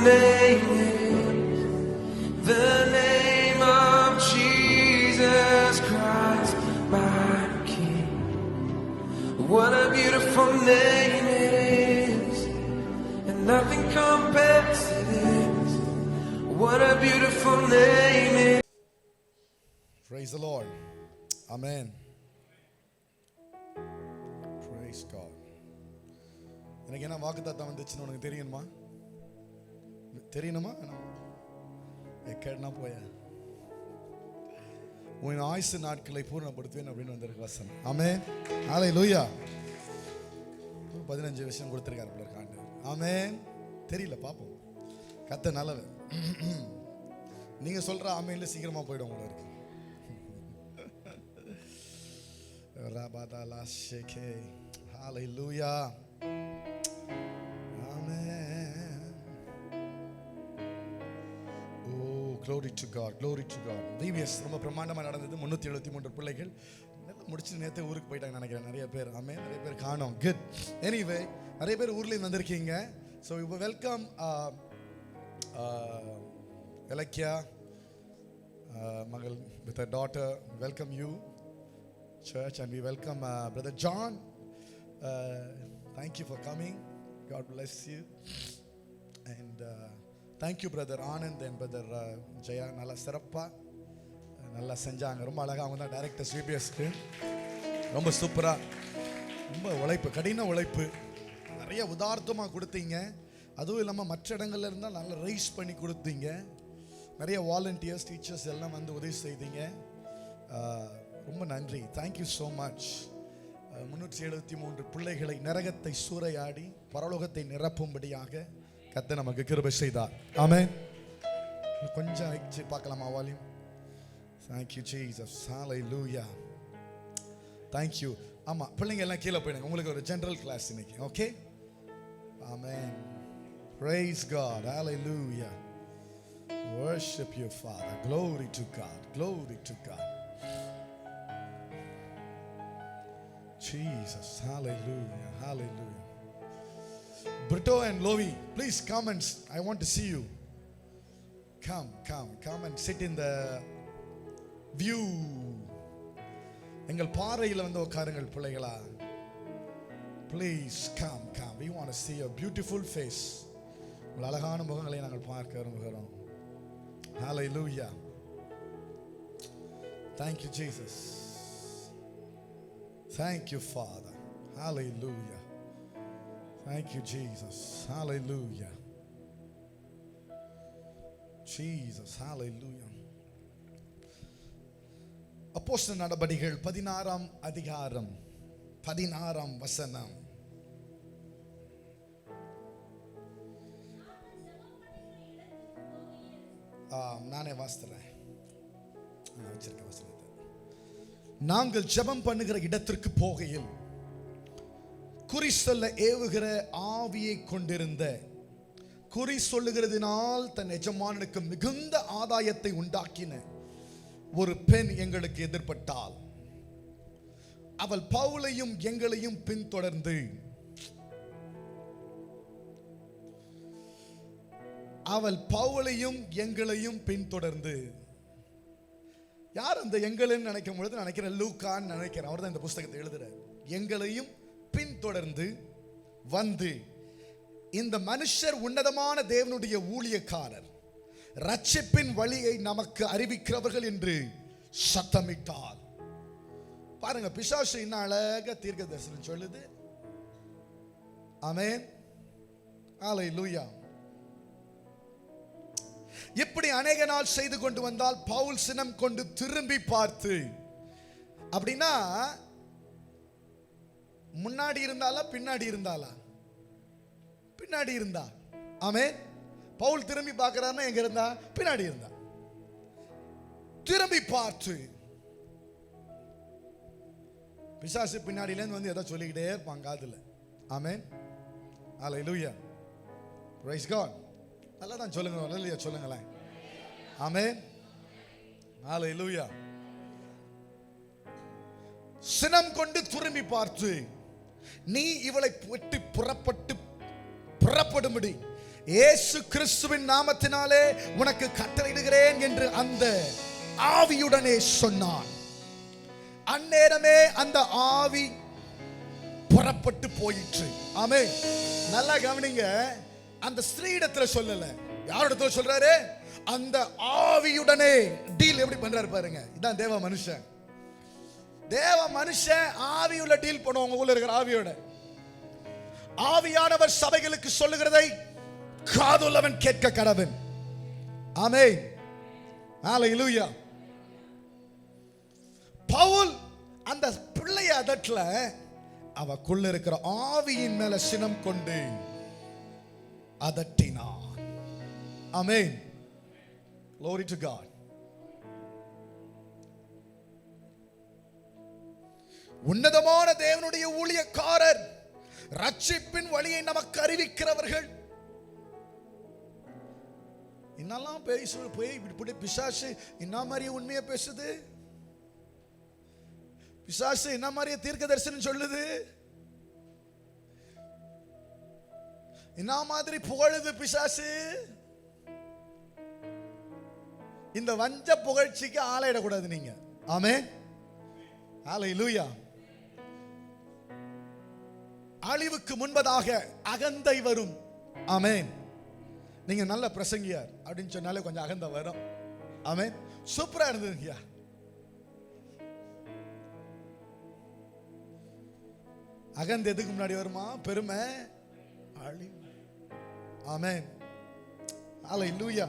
name is the name of Jesus Christ, my King. What a beautiful name it is, and nothing compares to this. What a beautiful name it is. Praise the Lord. Amen. Praise God. எனக்கு என்ன வாக்குத்தத்தம் வந்துச்சுன்னு உனக்கு தெரியுமா? தெரியணுமா? கேட்டா போய உன் ஆயுசு நாட்களை பூர்ணப்படுத்துவேன் அப்படின்னு வந்திருக்கு வசனம். ஆமென். ஹல்லேலூயா. 15 விஷயம் கொடுத்திருக்காரு போல இருக்காங்க. ஆமென். தெரியல பாப்போம். கர்த்தர் நல்லவர். நீங்க சொல்ற ஆமென்ல சீக்கிரமா போய்டும் போல இருக்கு. Rabadala sheke. Hallelujah. Amen. Oh, glory to God. Glory to God. DVS ரொம்ப பிரமாண்டமா நடந்தது. 373 பிள்ளைகள் முடிச்சு நேத்து ஊருக்கு போயிட்டாங்க நினைக்கிறேன் நிறைய பேர். ஆமென். நிறைய பேர் காணோம். குட். எனிவே நிறைய பேர் ஊர்ல இருந்து வந்திருக்கீங்க. So we welcome Elakia Magal with her daughter. Welcome you church, and we welcome brother John. Thank you for coming. God bless you. And thank you brother Anand and brother Jaya. Nalla sirappa nalla senjaanga. Romba alaga avanga director CBS ku romba supera romba உழைப்பு கடின உழைப்பு நிறைய உதார்த்தமா கொடுத்தீங்க. அதுவும் இல்லாம மற்ற இடங்கள்ல இருந்தா நல்லா ரைஸ் பண்ணி கொடுத்தீங்க. நிறைய வாலண்டியர்ஸ் டீச்சர்ஸ் எல்லாம் வந்து உதவி செய்தீங்க. ரொம்ப நன்றி. Thank you so much. 373 பிள்ளைகளை நரகத்தை சூறையாடி பரலோகத்தை நிரப்பும்படியாக கர்த்தர் நமக்கு கிருபை செய்தார். ஆமென். கொஞ்சம் ஐச்சு பார்க்கலாமா volume? Thank you Jesus. Hallelujah. Thank you. ஆமா பிள்ளைங்க எல்லாம் கீழே போயிடுங்க. உங்களுக்கு ஒரு ஜெனரல் கிளாஸ் இன்னைக்கு. Okay. Amen. Praise God. Hallelujah. Worship you, Father. Glory to God. Glory to God. Jesus. Hallelujah. Hallelujah. Brito and Lovi, please come and I want to see you. Come and sit in the view. எங்கள் பாறையில் வந்து உட்காருங்கள் பிள்ளைகளா. Please come. We want to see your beautiful face. உங்கள் அழகான முகங்களை நாங்கள் பார்க்க விரும்புகிறோம். Hallelujah. Thank you Jesus. Thank you Father. Hallelujah. Thank you Jesus. Hallelujah. Jesus. Hallelujah. அப்போஸ்தலர் நடபடிகள் 16ஆம் அதிகாரம் 16ஆம் வசனம். நானே வாசிக்கிறேன். வச்சிருக்க வசனத்தை. நாங்கள் ஜெபம் பண்ணுகிற இடத்திற்கு போகையில் குறி சொல்ல ஏவுகிற ஆவியை கொண்டிருந்த, குறி சொல்லுகிறதினால் தன் எஜமானனுக்கு மிகுந்த ஆதாயத்தை உண்டாக்கின ஒரு பெண் எங்களுக்கு எதிர்பட்டாள். அவள் பவுலையும் எங்களையும் பின்தொடர்ந்து யார் அந்த எங்களையும் நினைக்கும் பொழுது நினைக்கிறேன் லூக்கான்னு நினைக்கிறேன். அவர் தான் இந்த புஸ்தகத்தை எழுதுறார். எங்களையும் பின்தொடர்ந்து வந்து இந்த மனுஷர் உன்னதமான தேவனுடைய ஊழியக்காரர், ரட்சிப்பின் வழியை நமக்கு அறிவிக்கிறவர்கள் என்று சத்தமிட்டார். பாருங்க, பிசாசு இன்னும் அழகா தீர்க்க தரிசனம் சொல்லுது. ஆமென். ஹல்லேலூயா. இப்படி அநேக நாள் செய்து கொண்டு வந்தால் பவுல் சினம் கொண்டு திரும்பி பார்த்து, அப்படின்னா முன்னாடி இருந்தாலா பின்னாடி இருந்தாலா? பின்னாடி இருந்தா. ஆமென். பவுல் திரும்பி பார்க்கிறாருன்னா எங்க இருந்தா? பின்னாடி இருந்தா. திரும்பி பார்த்து, பிசாசு பின்னாடியில இருந்து வந்து ஏதோ சொல்லிக்கிட்டே இருப்பாங்க காதுல. ஆமென். ஹல்லேலூயா. Praise God. நல்லா தான் சொல்லுங்க, ஹல்லேலூயா சொல்லுங்களேன். ஆமென். ஹல்லேலூயா. சினம் கொண்டு திரும்பி பார்த்து, நீ இவளை விட்டு புறப்படும்படி இயேசு கிறிஸ்துவின் நாமத்தினாலே உனக்கு கட்டளையிடுகிறேன் என்று அந்த ஆவியுடனே சொன்னான். அந்நேரமே அந்த ஆவி புறப்பட்டு போயிற்று. ஆமென். நல்லா கவனிங்க, அந்த ஸ்திரீயிடத்துல சொல்லல, யாரிடத்துல சொல்றாரு? அந்த ஆவியுடனே டீல் எப்படி பண்றாரு பாருங்க. இதான் தேவ மனுஷன். தேவ மனுஷன் ஆவியுள்ள டீல் பண்ணுவாங்க. உள்ள இருக்கிற ஆவியோட. ஆவியானவர் சபைகளுக்கு சொல்லுகிறதை காதுள்ளவன் கேட்க கடவன். ஆமென். ஹalleluya. பவுல் அந்த பிள்ளைய அதட்டல, அவக்குள்ள இருக்கிற ஆவியின் மேல சினம் கொண்டு அதட்டினான். ஆமென். Glory to God. உன்னதமான தேவனுடைய ஊழியக்காரர், ரட்சிப்பின் வழியை நமக்கு அறிவிக்கிறவர்கள், என்னெல்லாம் இப்படி பிசாசு என்ன மாதிரி உண்மையை பேசுது, பிசாசு என்ன மாதிரி தீர்க்க தரிசனம் சொல்லுது, என்ன மாதிரி புகழுது பிசாசு. இந்த வஞ்ச புகழ்ச்சிக்கு ஆளையிடக்கூடாது நீங்க. ஆமென். ஹalleluya. அழிவுக்கு முன்பதாக அகந்தை வரும். ஆமென். நீங்க நல்ல பிரசங்கியார் அப்படின்னு சொன்னாலே கொஞ்சம் அகந்தை வரும். ஆமென். சூப்பரா இருந்ததுங்கய்யா. அகந்தை எதுக்கு முன்னாடி வருமா? பெருமை, அழிவு. ஆமென். ஹalleluya.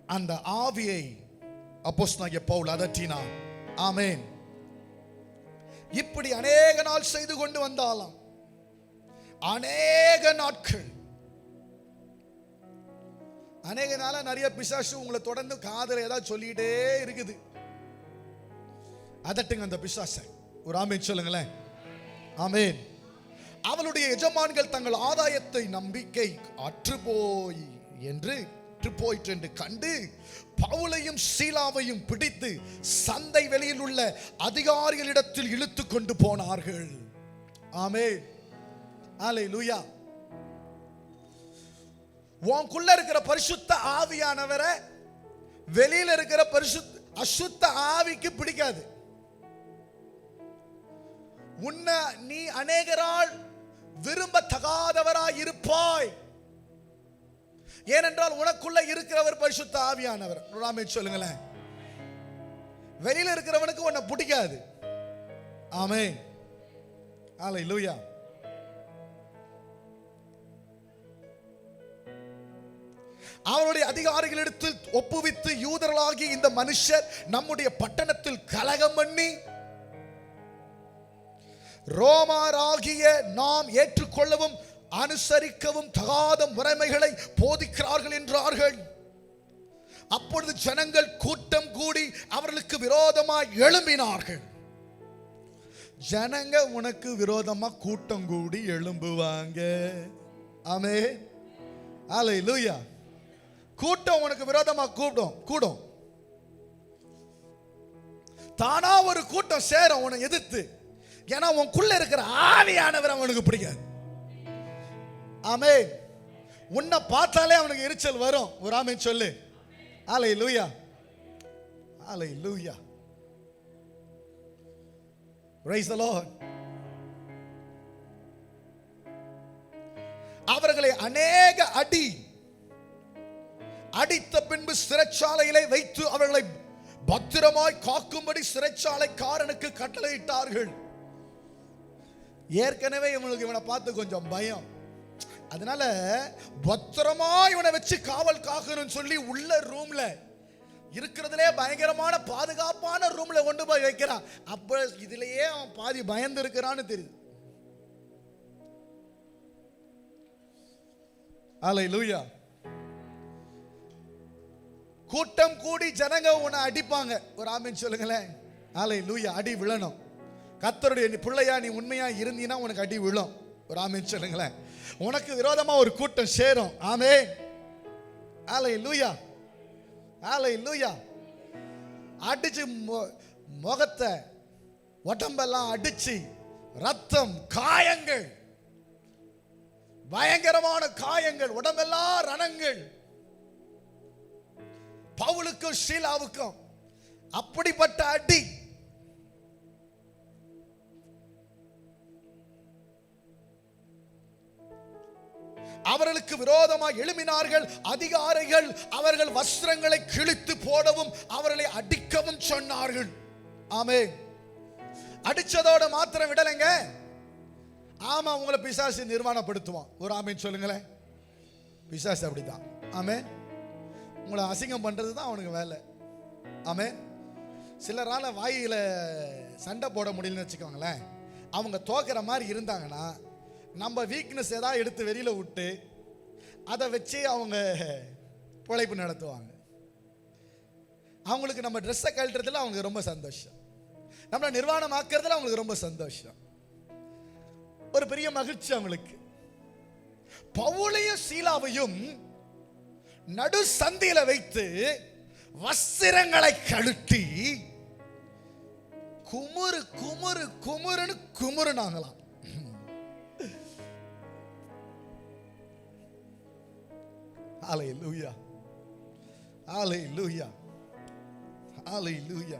அந்த ஆவியை அப்போஸ்தலனாகிய பவுல் அதட்டினான். ஆமென். இப்படி அநேக நாள் செய்து கொண்டு வந்தாலாம். அநேக நாட்கள், அநேக நாளா நிறைய பிசாசு உங்களை தொடர்ந்து காதுல ஏதாவது சொல்லிட்டே இருக்குது. அதட்டுங்க அந்த பிசாசை. ஒரு ஆமென் சொல்லுங்களேன். ஆமென். அவளுடைய எஜமான்கள் தங்கள் ஆதாயத்தை நம்பிக்கை அற்றுப்போய் என்று கண்டு பவுலையும் சீலாவையும் பிடித்து சந்தை வெளியில் உள்ள அதிகாரிகளிடத்தில் இழுத்து கொண்டு போனார்கள். ஆமென். ஹalleluya. உனக்குள்ள இருக்கிற பரிசுத்த ஆவியானவரை வெளியில இருக்கிற அசுத்த ஆவிக்கு பிடிக்காது. உன்னை நீ அநேகரால் விரும்பத்தகாதவராய் இருப்பாய். ஏனென்றால் உனக்குள்ள இருக்கிறவர் பரிசுத்த ஆவியானவர். ஆமென் சொல்லுங்களேன். வெளியில இருக்கிறவனுக்கு உன்னை பிடிக்காது. ஆமென். ஹalleluya. அவருடைய அதிகாரிகளிடத்தில் ஒப்புவித்து, யூதர்களாகி இந்த மனுஷர் நம்முடைய பட்டணத்தில் கலகம் பண்ணி ரோமாராகிய நாம் ஏற்றுக்கொள்ளவும் அனுசரிக்கவும் தகாத முறைமைகளை போதிக்கிறார்கள் என்றார்கள். அப்பொழுது ஜனங்கள் கூட்டம் கூடி அவர்களுக்கு விரோதமாய் எழும்பினார்கள். ஜனங்க உனக்கு விரோதமா கூட்டம் கூடி எழும்புவாங்க. ஆமென். ஹalleluya. கூட்டம் உனக்கு விரோதமா கூடும். தானா ஒரு கூட்டம் சேரும் உன்னை எதிர்த்து. ஏன்னா உனக்குள்ள இருக்கிற ஆவியானவர் அவனுக்கு பிடிக்காது. ஆமென். உன்னை பார்த்தாலே அவனுக்கு எரிச்சல் வரும். ஒரு ஆமென் சொல்லு. ஹalleluya. ஹalleluya. Praise the Lord. அவர்களை அநேக அடித்த பின்பு சிறைச்சாலையிலே வைத்து அவர்களை பத்திரமாய் காக்கும்படி சிறைச்சாலைக்காரனுக்கு கட்டளையிட்டார்கள். ஏற்கனவே இவனை பார்த்து கொஞ்சம் பயம். அதனால பத்திரமா இவனை வச்சு காவல் காக்கணும்னு சொல்லி உள்ள ரூம்ல இருக்கிறதுலே பயங்கரமான பாதுகாப்பான ரூம்ல கொண்டு போய் வைக்கிறான். அப்ப இதுலயே அவன் பாதி பயந்து இருக்கிறான்னு தெரியுது. ஹalleluya. கூட்டம் கூடி ஜனங்க உன்னை அடிப்பாங்க. ஒரு ஆமென் சொல்லுங்களேன். ஹalleluya. அடி விழணும். கர்த்தருடைய பிள்ளையா நீ உண்மையா இருந்தீனா உனக்கு அடி விழும். ஒரு ஆமென் சொல்லுங்களேன். உனக்கு விரோதமா ஒரு கூட்டம் சேரும். ஆமென். ஹalleluya. ஹalleluya. அடிச்சு முகத்தை உடம்பெல்லாம் அடிச்சு ரத்தம் காயங்கள். பயங்கரமான காயங்கள், உடம்பெல்லாம் ரணங்கள். பவுலுக்கும் ஷீலாவுக்கும் அப்படிப்பட்ட அடி. அவர்களுக்கு விரோதமாக எழும்பினார்கள் அதிகாரிகள். அவர்கள் வஸ்திரங்களை கிழித்து போடவும் அவர்களை அடிக்கவும் சொன்னார்கள். ஆமென். அடிச்சதோட மாத்திரம் விடலைங்க. ஆமா, உங்களை பிசாசு நிர்வாணப்படுத்துவான். ஒரு ஆமென் சொல்லுங்களேன். பிசாசு அப்படிதான். ஆமென். உங்களை அசிங்கம் பண்றது தான் அவனுக்கு வேலை. ஆமென். சிலரால வாயில சண்டை போட முடியலன்னு வச்சுக்கோங்களேன். அவங்க தோக்கிற மாதிரி இருந்தாங்கன்னா நம்ம வீக்னஸ் ஏதாவது எடுத்து வெளியில விட்டு அதை வச்சு அவங்க பொழைப்பு நடத்துவாங்க. அவங்களுக்கு நம்ம ட்ரெஸ்ஸை கழட்டுறதுல அவங்களுக்கு ரொம்ப சந்தோஷம், நம்மளை நிர்வாணமாக்குறதுல அவங்களுக்கு ரொம்ப சந்தோஷம், ஒரு பெரிய மகிழ்ச்சி அவங்களுக்கு. பவுலையும் சீலாவையும் நடு சந்தியில வைத்து வஸ்திரங்களை கழட்டி குமுறு குமுறு குமுறுன்னு குமுறுனாங்களாம். ஹல்லேலூயா, ஹல்லேலூயா, ஹல்லேலூயா.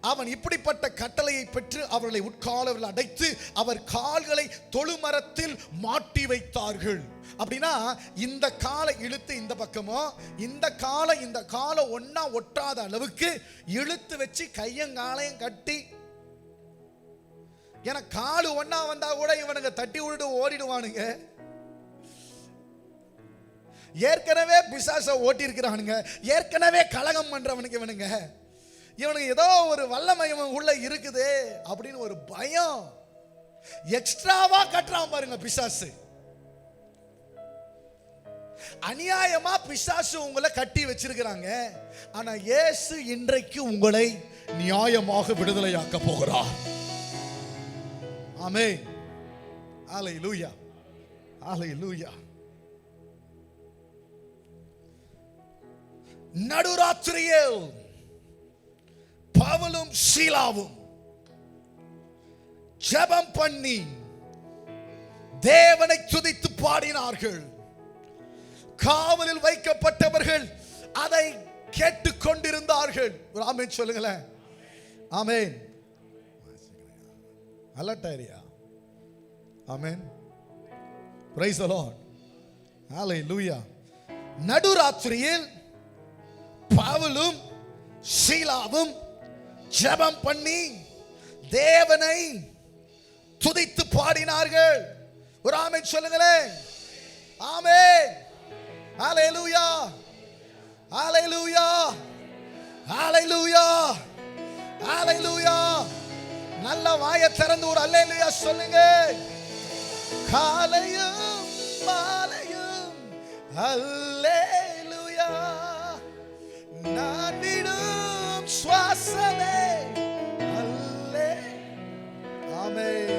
அவன் இப்படிப்பட்ட கட்டளையை பெற்று அவர்களை உட்காலவர்கள் அடைத்து அவர் கால்களை தொழுமரத்தில் மாட்டி வைத்தார்கள். அப்படின்னா இந்த காலை இழுத்து இந்த பக்கமோ இந்த காலை ஒன்னா ஒட்டாத அளவுக்கு இழுத்து வச்சு கையங்காலையும் கட்டி. ஏன்னா காலு ஒன்னா வந்தா கூட இவனுங்க தட்டி விட்டு ஓடிடுவானுங்க. ஏற்கனவே பிசாச ஓட்டி இருக்கிறானுங்க, ஏற்கனவே கலகம் பண்றவனுக்கு இவனுக்கு ஏதோ ஒரு வல்லமயம் உள்ள இருக்குது அப்படின்னு ஒரு பயம் எக்ஸ்ட்ராவா கட்டுறான் பாருங்க பிசாசு. அநியாயமா பிசாசு உங்களை கட்டி வச்சிருக்கிறாங்க. ஆனா இயேசு இன்றைக்கு உங்களை நியாயமாக விடுதலையாக்க போகிறார். ஆமென். ஹல்லேலூயா, ஹல்லேலூயா. நடுராத்திரியில் பவுலும் சீலாவும் ஜெபம் பண்ணி தேவனை துதித்து பாடினார்கள். காவலில் வைக்கப்பட்டவர்கள் அதை கேட்டுக்கொண்டிருந்தார்கள். ஒரு ஆமென் சொல்லுங்களேன். Amen. Alert. Amen. Praise the Lord. Hallelujah. நடுராத்திரியில் பவுலும் சீலாவும் ஜெபம் பண்ணி தேவனை துதித்து பாடினார்கள். ஒரு ஆமென் சொல்லுங்களேன். ஆமென். ஹல்லேலூயா, ஹல்லேலூயா, ஹல்லேலூயா, ஹல்லேலூயா. நல்ல வாயை திறந்து ஒரு ஹல்லேலூயா சொல்லுங்க. காலையும் மாலையும் ஹல்லேலூயா. நான் விடும் சுவாசமே அல்லே. ஆமென்.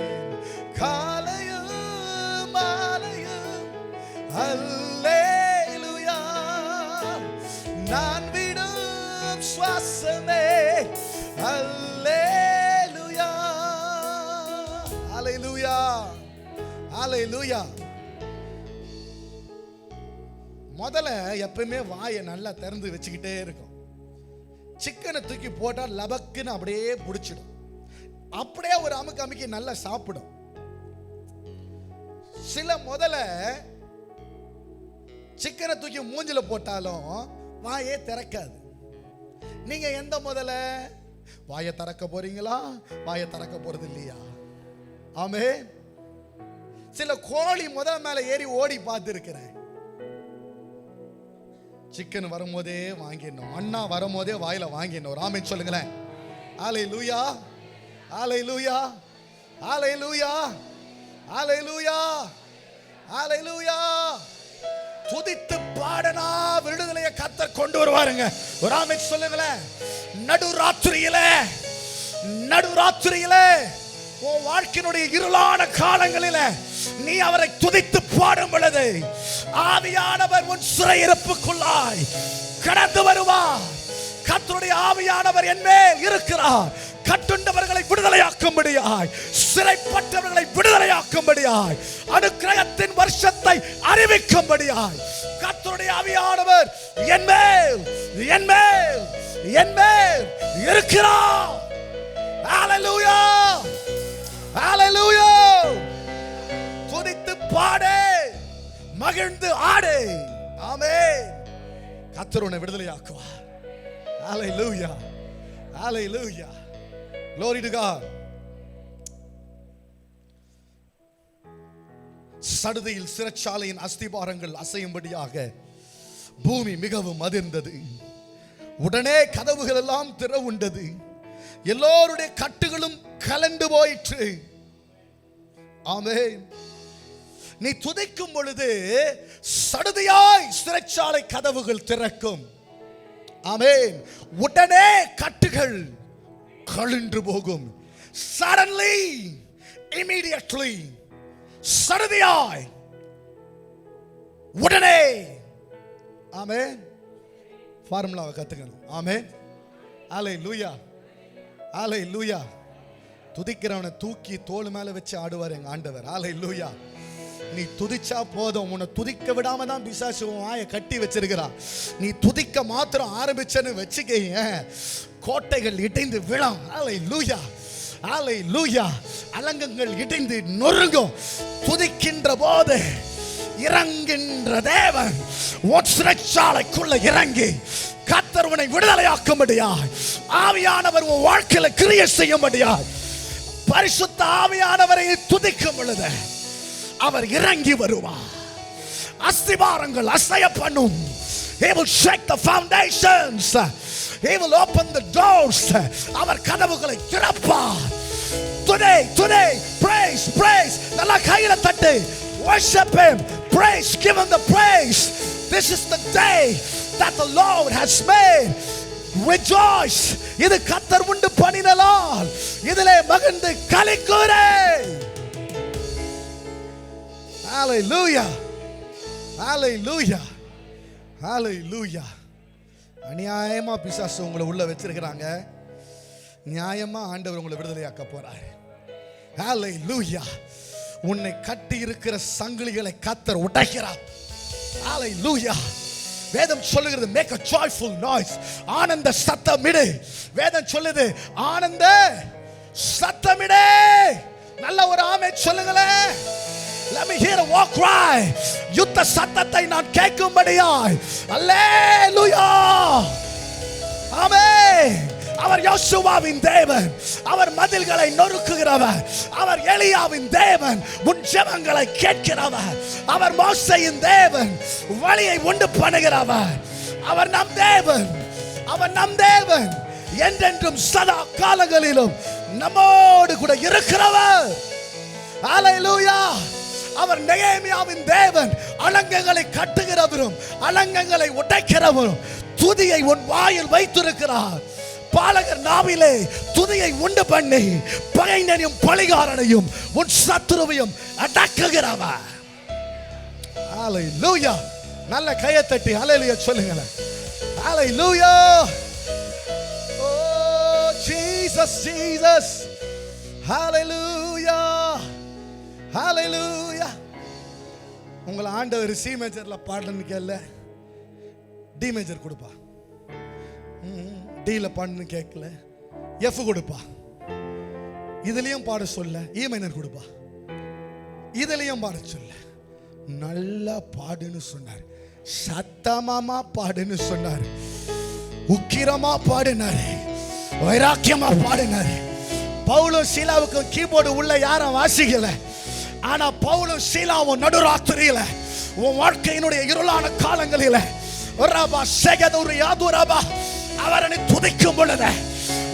காலையும் மாலையும் அல்லேலூயா. நான் விடும் சுவாசமே அல்லேலூயா. ஹல்லேலூயா, ஹல்லேலூயா. முதல்ல எப்பவுமே வாயை நல்லா திறந்து வச்சுக்கிட்டே இருக்கும். சிக்கனை தூக்கி போட்டா லபக்குன்னு அப்படியே பிடிச்சிடும். அப்படியே ஒரு அமுக்கி நல்லா சாப்பிடும். சில முதல்ல சிக்கனை தூக்கி மூஞ்சில போட்டாலும் வாயே திறக்காது. நீங்க எந்த முதல்ல வாயை திறக்க போறீங்களா, வாயை திறக்க போறது இல்லையா? ஆமே. சில கோழி முதல் மேல ஏறி ஓடி பார்த்து இருக்கிறேன். சிக்கன் வரும்போதே வாங்கிடணும், அண்ணா வரும்போதே வாயில வாங்கிடணும். ஆமென் சொல்லுங்களேன். ஹல்லேலூயா, ஹல்லேலூயா, ஹல்லேலூயா, ஹல்லேலூயா, ஹல்லேலூயா. துதித்து பாடனா விடுதலையை கர்த்தர் கொண்டு வருவாருங்க. ஒரு ஆமென் சொல்லுங்களேன். நடுராத்திரியிலே உன் வாழ்க்கையினுடைய இருளான காலங்களில நீ அவரை துதித்து பாடும் பொழுது ஆவியானவர் உன் சிறையிருப்புக்குள்ளாய் கடந்து வருவார். கர்த்தருடைய ஆவியானவர் என் மேல் இருக்கிறார், கட்டுண்டவர்களை விடுதலையாக்கும்படியாய், சிறைப்பட்டவர்களை விடுதலையாக்கும்படியாய், அனுக்கிரகத்தின் வருஷத்தை அறிவிக்கும்படியாய் கர்த்தருடைய ஆவியானவர் என்மேல் என்மேல் என்மேல் இருக்கிறார். ஹalleluya, ஹalleluya. துதித்து பாடு, மகிழ்ந்து ஆடு. ஆமென். கர்த்தர் உன்னை விடுதலையாக்குவார். ஹalleluya, ஹalleluya. Glory to God. சடுதியில் சிறைச்சாலையின் அஸ்திபாரங்கள் அசையும்படியாக பூமி மிகவும் அதிர்ந்தது. உடனே கதவுகள் எல்லாம் திறவுண்டது. எல்லோருடைய கட்டுகளும் கலண்டு போயிற்று. ஆமென். நீ துதிக்கும் பொழுது சடுதியாய் சிறைச்சாலை கதவுகள் திறக்கும். ஆமென். உடனே கட்டுகள் கழன்று போகும். Suddenly, immediately, சடுதியாய், உடனே. ஆமென். ஃபார்முலாவை கத்துக்கணும். ஆமென். ஹalleluya, ஹalleluya. துதிக்கிறவனை தூக்கி தோள் மேல வச்சு ஆடுவார் எங்க ஆண்டவர். ஹalleluya. நீ துதிச்சா போதும். உன்னை துதிக்க விடாம தான் பிசாசு உன் வாயை கட்டி வச்சிருக்கிறான். நீ துதிக்க மாத்திரம் ஆரம்பிச்சன்னு வச்சுக்கீங்க, கோட்டைகள் இடிந்து விழும். ஹalleluya, ஹalleluya. அலங்கங்கள் இடிந்து நொறுங்கும். துதிக்கின்ற போது இறங்குகின்ற தேவன் உன் சிறைச்சாலைக்குள்ள இறங்கி கர்த்தர் உன்னை விடுதலையாக்கும்படியாய், ஆவியானவர் உன் வாழ்க்கையில கிரியை செய்யும்படியாய், பரிசுத்த ஆவியானவரை துதிக்கும் பொழுது அவர் இறங்கி வருவார். அஸ்திபாரங்கள் அசைய பண்ணும். He will shake the foundations. He will open the doors. அவர் கதவுகளை திறப்பார். Today, praise, praise. நல்லா கையில தட்டு. Worship him. Praise, give him the praise. This is the day that the Lord has made. Rejoice. இது கர்த்தர் உண்டு பண்ணின நாள். இதிலே மகிழ்ந்து களிக்கூறு. Hallelujah, hallelujah, hallelujah. அநியாயமா பிசாசு உங்களை உள்ள வச்சிருக்கிறாங்க. நியாயமா ஆண்டவர் உங்களை விடுதலையாக்க போறார். Hallelujah. உன்னை கட்டி இருக்கிற சங்கிலிகளை கர்த்தர் உடைக்கிறார். Hallelujah. வேதம் சொல்லுகிறது make a joyful noise. ஆனந்த சத்தமிடு. வேதம் சொல்லுது ஆனந்த சத்தமிடு. நல்ல ஒரு ஆமென் சொல்லுங்களேன். Let me hear a war cry. யுத்த சத்தத்தை நான் கேட்கும்படியாய். அல்லேலூயா. ஆமென். அவர் யோசுவாவின் தேவன். அவர் மதில்களை நொறுக்குகிறவர். அவர் எலியாவின் தேவன். உன் ஜெபங்களை கேட்கிறவர். அவர் மோசேயின் தேவன். வழியை உண்டு பண்ணுகிறவர். அவர் நம் தேவன். அவர் நம் தேவன். என்றென்றும் சதா காலங்களிலும் நம்மோடு கூட இருக்கிறவர். ஹalleluya. அவர் நெகேமியாவின் தேவன். அலங்கங்களை கட்டுகிறவரும் அலங்கங்களை உடைக்கிறவரும் துதியை உன் வாயில் வைத்திருக்கிறார். பாலகர் நாவிலே துதியை உண்டு பண்ணி பகைஞனையும் பழிகாரனையும் உன் சத்துருவையும் அடக்குகிறவர். ஹalleluya. நல்ல கையை தட்டி ஹalleluya சொல்லுங்களேன். ஹalleluya. Oh Jesus, Jesus. Hallelujah, hallelujah. உங்களை ஆண்டவர் சி மேஜர்ல பாடணும்னு கேட்கல, டி மேஜர் கொடுப்பா. டில பாடணும்னு கேட்கல, எஃப் கொடுப்பா. இதுலயும் பாட சொல்ல இ மைனர் கொடுப்பா. இதுலயும் பாட சொல்ல நல்லா பாடுன்னு சொன்னார். சத்தமாமா பாடுன்னு சொன்னார். உக்கிரமா பாடினாரு. வைராக்கியமா பாடினாரு. பவுலும் சீலாவுக்கு கீபோர்டு உள்ள யாரும் வாசிக்கல. ஆனா பவுலும் சீலாவும் நடுராத்திரியில உன் வாழ்க்கையினுடைய இருளான காலங்களில அவரை துதிக்கும் பொழுது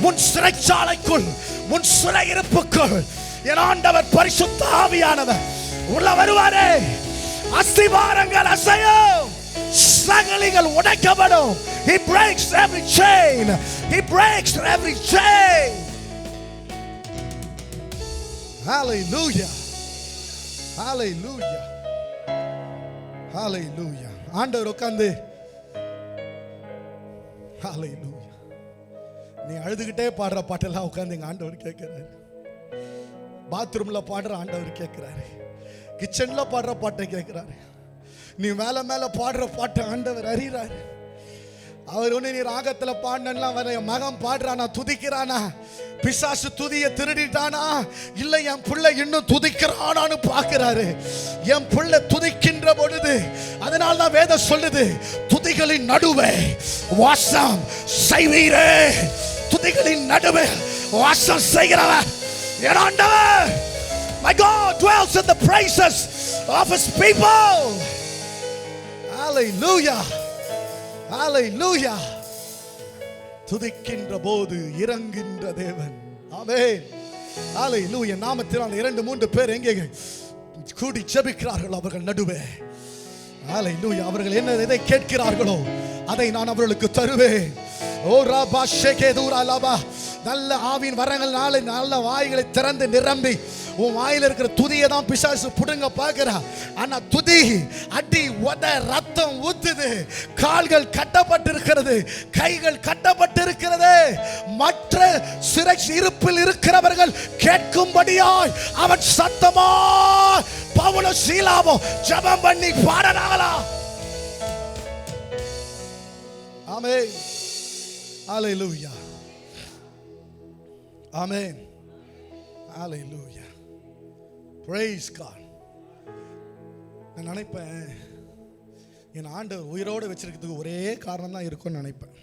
முன் சிறைச்சாலைக்குள் முன் சிறையிருப்புக்குள் என் ஆண்டவர் பரிசுத்த ஆவியானவர் உள்ள வருவாரே. அஸ்திவாரங்கள் அசையும், சங்கிலிகள் உடைக்கப்படும். He breaks every chain. He breaks every chain. Hallelujah. Hallelujah. Hallelujah. ஆண்டவர் உட்கார்ந்து ஹalleluya நீ அழுதுகிட்டே பாடுற பாட்டெல்லாம் உட்காந்து எங்க ஆண்டவர் கேட்கிறாரு. பாத்ரூம்ல பாடுற ஆண்டவர் கேட்கிறாரு. கிச்சன்ல பாடுற பாட்டை கேட்கிறாரு. நீ மேல மேல பாடுற பாட்டை ஆண்டவர் அறிகிறாரு. அவர் ஒண்ணு நீ ராகத்துல பாடலாம் வர என் மகன் பாடுறானா, துதிக்கிறானா, பிசாசு துதிய திருடிட்டானா, இல்ல என் பிள்ளை இன்னும் துதிக்கிறானான்னு பார்க்கிறாரு. என் பிள்ளை துதிக்கின்ற பொழுது, அதனால தான் வேதம் சொல்லுது, துதிகளின் நடுவே வாசம் செய்வீரே. துதிகளின் நடுவே வாசம் செய்கிறவர் என் ஆண்டவர். My God dwells in the praises of his people. Hallelujah. Hallelujah. துதிக்கின்ற போது இறங்குகின்ற தேவன். ஆமென். ஹalleluya. நாமத்தினால் 2-3 பேர் எங்கே கூடி ஜெபிக்கிறார்கள் அவர்கள் நடுவே. ஹalleluya. அவர்கள் என்ன எதை கேட்கிறார்களோ அதை நான் அவர்களுக்கு தருவேன். ஓ ரபா ஷேகேதுரா லபா. நல்ல ஆவியின் வரங்கள்னால நல்ல வாய்களை திறந்து நிரம்பி உன் வாயில இருக்கிற துதியை தான் பிசாசு புடுங்க பார்க்கிறா. ஆனா துதி அடி உத ரத்தம் ஊத்துது. கால்கள் கட்டப்பட்டிருக்கிறது, கைகள் கட்டப்பட்டிருக்கிறது. மற்ற சிறை இருப்பில் இருக்கிறவர்கள் கேட்கும்படியாய் அவன் சத்தமா பவுல சீலாவோ ஜெபம் பண்ணி பாடுறாங்களா. ஆமென். ஹalleluya. ஆமென். ஹalleluya. Praise God. நான் நினைப்பேன் என் ஆண்டவர் உயிரோடு வச்சிருக்கிறதுக்கு ஒரே காரணம் தான் இருக்கும்னு நினைப்பேன்.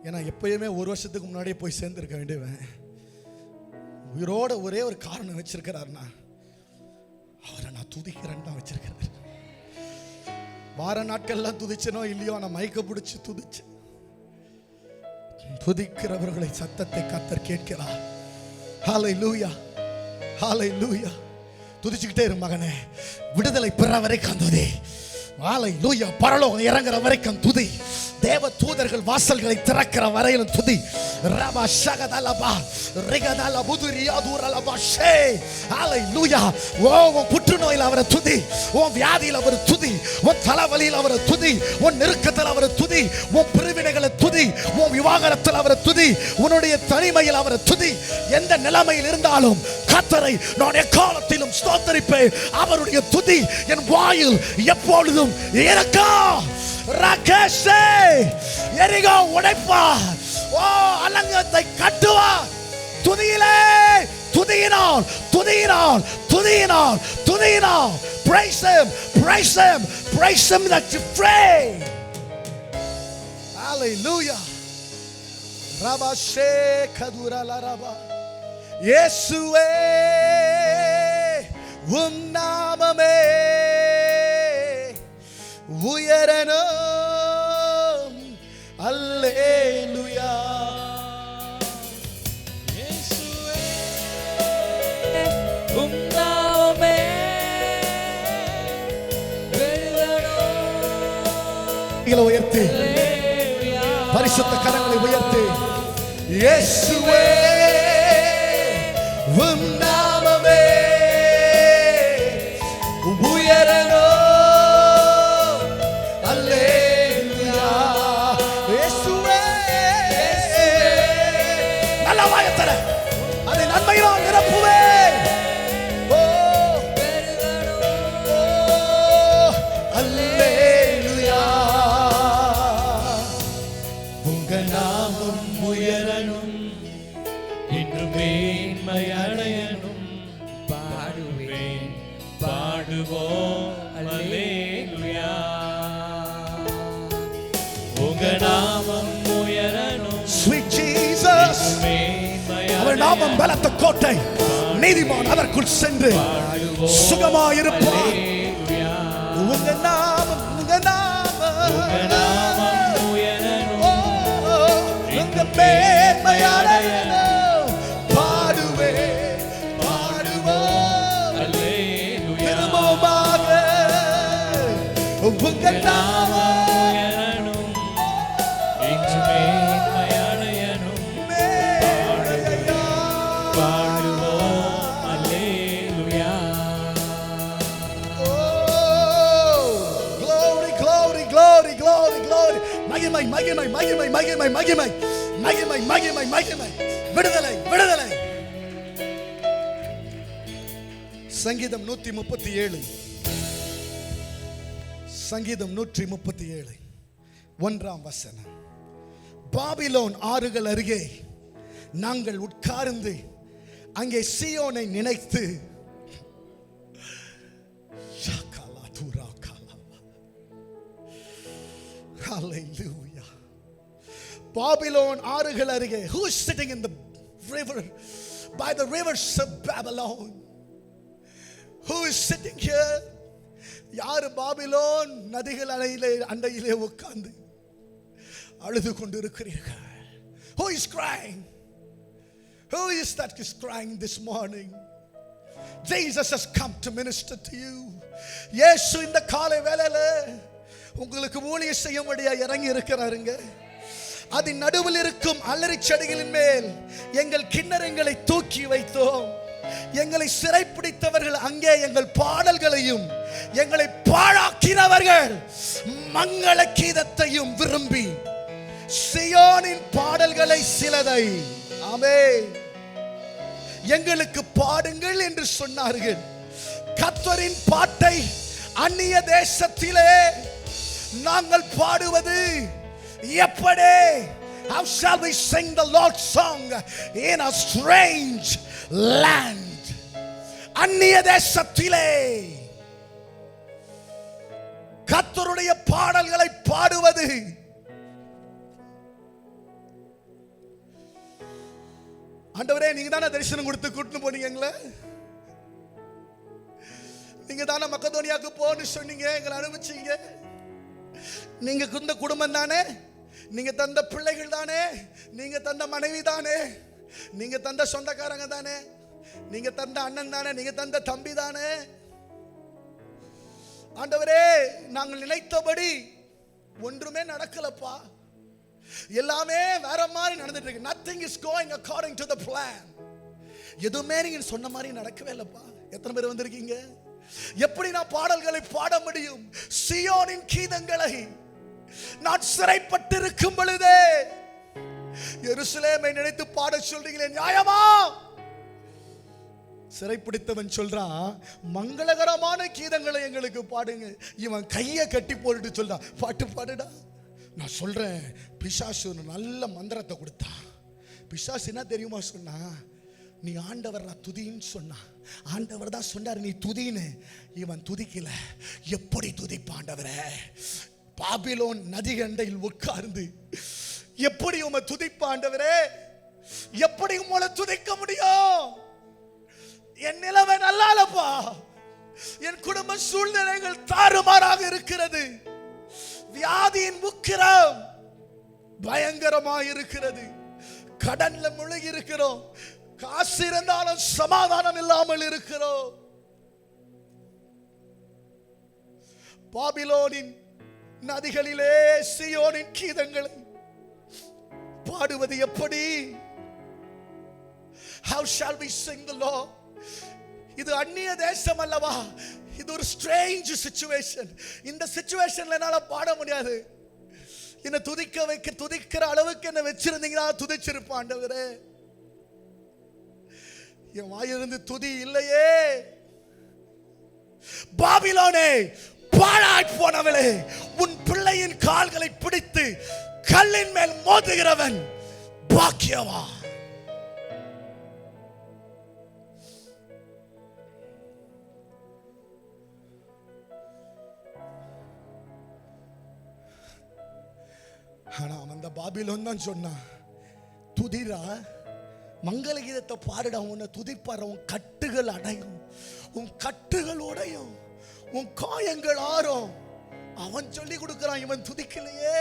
ஏன்னா எப்பயுமே ஒரு வருஷத்துக்கு முன்னாடியே போய் சேர்ந்துருக்க வேண்டியவன் உயிரோட ஒரே ஒரு காரணம் வச்சிருக்கிறாருன்னா அவரை நான் துதிக்கிறேன்னு தான் வச்சிருக்கிறார். வார நாட்கள்லாம் துதிச்சனோ இல்லையோ, நான் மயக்க பிடிச்சி துதிச்சு. துதிக்கிறவர்களை சத்தத்தை கர்த்தர் கேட்கிறார். ஹalleluya. ஹalleluya. துதிச்சுக்கிட்டே இரு மகனே. விடுதலை பெற வரைக்கும் துதி. ஹalleluya. பரலோகம் இறங்குற வரைக்கும் துதி. தேவ தூதர்கள் வாசல்களை திறக்கிற வரையிலும் துதி. ரபா ஷகதலபா ரிகதல புதுரியா தூரலபா ஷே. ஹalleluya. ஓ புற்றுநோயில் அவரை துதி, உன் வியாதியில் அவர் துதி, உன் தலைவலியில் அவர் துதி, உன் நெருக்கத்தில் அவர் துதி, உன் பிரிவினைகளை துதி, உன் விவாகரத்தில் அவர் துதி, உன்னுடைய தனிமையில் அவர் துதி. எந்த நிலைமையில் இருந்தாலும் கர்த்தரை நான் எக்காலத்திலும் ஸ்தோத்திரிப்பேன். அவருடைய துதி என் வாயில் எப்பொழுதும் இருக்கும். ராகேஷே எரிகோ உடைப்பா, ஓ அலங்கத்தை கட்டுவா. துதியிலே துதியினால் துதியினால் துதியினால் துதியினால். Praise him, praise him, praise him that you pray. Hallelujah. Rabba shekadura la rabba. இயேசுவே உம் நாமமே உயரணும். அல்லேலூயா. இயேசுவே உம் நாமமே உயரணும். உயர்த்தி பரிசுத்த கரங்களை உயர்த்தி. இயேசுவே உம் நாமமே உயரணும். அல்லேலூயா. இயேசுவே. நல்ல வாயத்தர அதை நன்மையினால் நிரப்புவேன். ஓ ஓ அல்லேலூயா. உங்க நாமம் உயரணும், என்று மேன்மை அடையணும். பாடுவேன் பாடுவோம் அல்லேலூயா. உங்க நாமம் உயரணும். Sweet Jesus. மேன்மை அவர் நாமம் பலத்த கோட்டை, நீதிமான் அதற்குள் சென்று சுகமாயிருப்பார். அல்லேலூயா. உங்க நாமம் உங்க நாமம் உங்க நாமம் உயரணும். ஓ, உங்க மேன்மை அடையணும். பாடுவே பாடுவோம் அல்லேலூயா. திரும்பமாக உங்க நாமம் உயரணும். என்று மேன்மை அடையணும். மேன்மையா. பாடுவோம் அல்லேலூயா. Glory, glory, glory, glory, glory. மகிமை மகிமை மகிமை மகிமை மகிமை மகிமை மகிமை மகிமை, விடுதலை விடுதலை. சங்கீதம் 137, சங்கீதம் 137 1ஆம் வசனம். பாபிலோன் ஆறுகள் அருகே நாங்கள் உட்கார்ந்து அங்கே சீயோனை நினைத்து, hallelujah. பாபிலோன் ஆறுகள் அருகே, who is sitting in the river, by the rivers of Babylon? Who is sitting here? யார் பாபிலோன் நதிகள் அண்டையிலே உட்கார்ந்து அழுது கொண்டிருக்கிறீர்கள்? Who is crying? Who is that is crying this morning? Jesus has come to minister to you. இயேசு இந்த காலை வேளையில உங்களுக்கு ஊழியம் செய்யும்படியா இறங்கி இருக்கிறாருங்க. அதன் நடுவில் இருக்கும் அலறி செடிகளின் மேல் எங்கள் கிண்ணறங்களை தூக்கி வைத்தோம். எங்களை சிறைப்பிடித்தவர்கள் அங்கே எங்கள் பாடல்களையும் எங்களை பாழாக்கினவர்கள் மங்கள கீதத்தையும் விரும்பி சீயோனின் பாடல்களை சிலதை ஆமென் எங்களுக்கு பாடுங்கள் என்று சொன்னார்கள். கர்த்தரின் பாட்டை அந்நிய தேசத்திலே நாங்கள் பாடுவது எப்படி? How shall we sing the Lord's song in a strange land? அந்நிய தேசத்திலே கர்த்தருடைய பாடல்களை பாடுவது ஆண்டவரே, நீங்க தானே தரிசனம் கொடுத்து கூட்டிட்டு போனீங்களே, நீங்க தானே மக்கதோனியாவுக்கு போன்னு சொன்னீங்க, எங்களை அனுப்பிச்சீங்க. நீங்க இந்த குடும்பம் தானே, நீங்க தந்த பிள்ளைகள் தானே, நீங்க தந்த மனைவி தானே, நீங்க தந்த சொந்தக்காரங்க தானே, நீங்க தந்த அண்ணன் தானே, நீங்க தந்த தம்பி தானே. ஆண்டவரே, நாங்கள் நினைத்தபடி ஒன்றுமே நடக்கலப்பா, எல்லாமே வேற மாதிரி நடந்துட்டு இருக்கு. nothing is going according to the plan. எதுவுமே நீங்க சொன்ன மாதிரி நடக்கவே இல்லப்பா. எத்தனை பேர் வந்திருக்கீங்க? எப்படி நான் பாடல்களை பாட முடியும்? சீயோனின் கீதங்களை நான் சிறைப்பட்டிருக்கும் பொழுதே எருசலேமை நினைத்து பாட சொல்றீங்களே, நியாயமா? சிறைப்பிடித்தவன் சொல்றான், மங்களகரமான கீதங்களை எங்களுக்கு பாடுங்க. இவன் கையை கட்டி போட்டுட்டு சொல்றான், பாட்டு பாடுடா. நான் சொல்றேன், பிசாசு நல்ல மந்திரத்தை கொடுத்தா. பிசாசு என்ன தெரியுமா சொன்னா? நீ ஆண்டவர் துதின்னு சொன்னா. ஆண்டவர் தான் சொன்னார் நீ துதின்னு. இவன் துதிக்கல. எப்படி துதிப்பாண்டவரே? பாபிலோன் நதி அண்டையில் உட்கார்ந்து எப்படி உம்மை துதிப்பாண்டவரே? எப்படி உம்மை துதிக்க முடியும்? என் நிலைமை நல்லா இல்லப்பா, என் குடும்ப சூழ்நிலைகள் தாறுமாறாக இருக்கிறது, வியாதியின் முக்கிரம் பயங்கரமாக இருக்கிறது, கடன்ல முழுகி இருக்கிறோம், காசு இருந்தாலும் சமாதானம் இல்லாமல் இருக்கிறோம். பாபிலோனின் நதிகளிலே சீயோனின் கீதங்களை பாடுவது எப்படி? How shall we sing the Lord? இது அந்நிய தேசம் அல்லவா? இது ஒரு ஸ்ட்ரேஞ்ச் சிச்சுவேஷன். இந்த சிச்சுவேஷன்ல என்னால பாட முடியாது. என்ன துதிக்க வைக்க, துதிக்கிற அளவுக்கு என்ன வச்சிருந்தீங்கன்னா துதிச்சிருப்பேன் ஆண்டவரே. என் வாயிலிருந்து துதி இல்லையே. பாபிலோனே, பாழாய் போனவளே, உன் பிள்ளையின் கால்களை பிடித்து கல்லின் மேல் மோதுகிறவன் பாக்கியவான். ஆனா அந்த பாபிலோன் தான் சொன்னான், துதிரா, மங்கள கீதத்தை பாடுடா, உன்னை துதிப்பார, உன் கட்டுகள் அடையும், உன் கட்டுகள் உடையும், உன் காயங்கள் ஆறும். அவன் சொல்லி கொடுக்கிறான், இவன் துதிக்கலையே.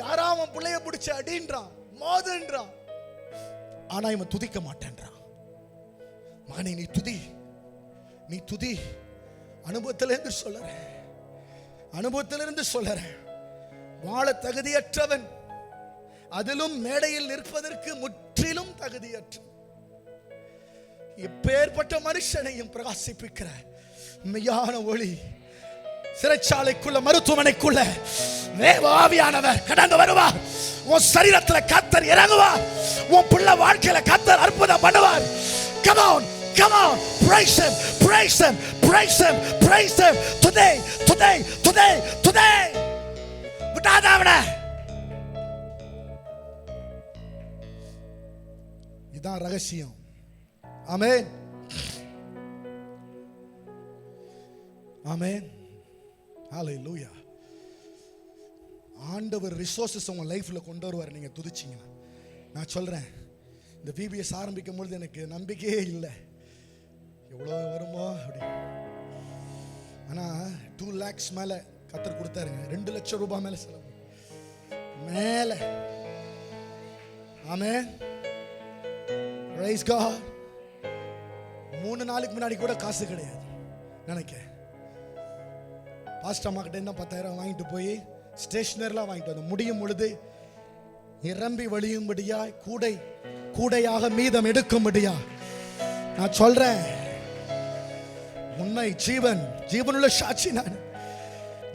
யாரா அவன் பிள்ளைய பிடிச்ச அடின்றான், மோதுன்றான், ஆனா இவன் துதிக்க மாட்டேன்றான். மகனே, நீ துதி, நீ துதி. அனுபவத்திலிருந்து சொல்லுறேன், அனுபவத்திலிருந்து சொல்லுறேன். வாழ தகுதியற்றவன், அதிலும் மேடையில் நிற்பதற்கு முற்றிலும் தகுதியற்ற எப்பேற்பட்ட மனுஷனையும் பிரகாசிப்பிக்கிற மெய்யான ஒளி சிறைச்சாலைக்குள்ள, மருத்துவமனைக்குள்ள தேவ ஆவியானவர் கடந்து வருவார். உன் சரீரத்தில் கர்த்தர் இறங்குவார். உன் பிள்ளை வாழ்க்கையில கர்த்தர் அற்புதம் பண்ணுவார். Come on, come on, praise him, praise him, praise him, praise him today, today, today, today. விடாத அவனை. இதான் ரகசியம். ஆமென், ஆமென், ஹalleluya. ஆண்டவர் ரிசோர்சஸ் உங்க லைஃப்ல கொண்டு வருவார் நீங்க துதிச்சீங்கன்னா. நான் சொல்றேன், இந்த VBS ஆரம்பிக்கும் பொழுது எனக்கு நம்பிக்கையே இல்லை, எவ்வளோ வருமோ அப்படி. ஆனால் 2 lakhs மேலே கத்தர் கொடுத்தாருங்க. 2 லட்சம் ரூபாய் மேலே செலவு மேலே. ஆமென், பிரைஸ் காட். 3 நாளுக்கு முன்னாடி கூட காசு கிடையாது நினைக்க. பாஸ்டர் அம்மா கிட்ட என்ன 10,000 வாங்கிட்டு போய் ஸ்டேஷனரிலாம் வாங்கிட்டு வந்து முடியும் பொழுது நிரம்பி வழியும்படியாய் கூடையாக மீதம் எடுக்கும்படியா. நான் சொல்றேன், உண்மை ஜீவனுள்ள சாட்சி நான்,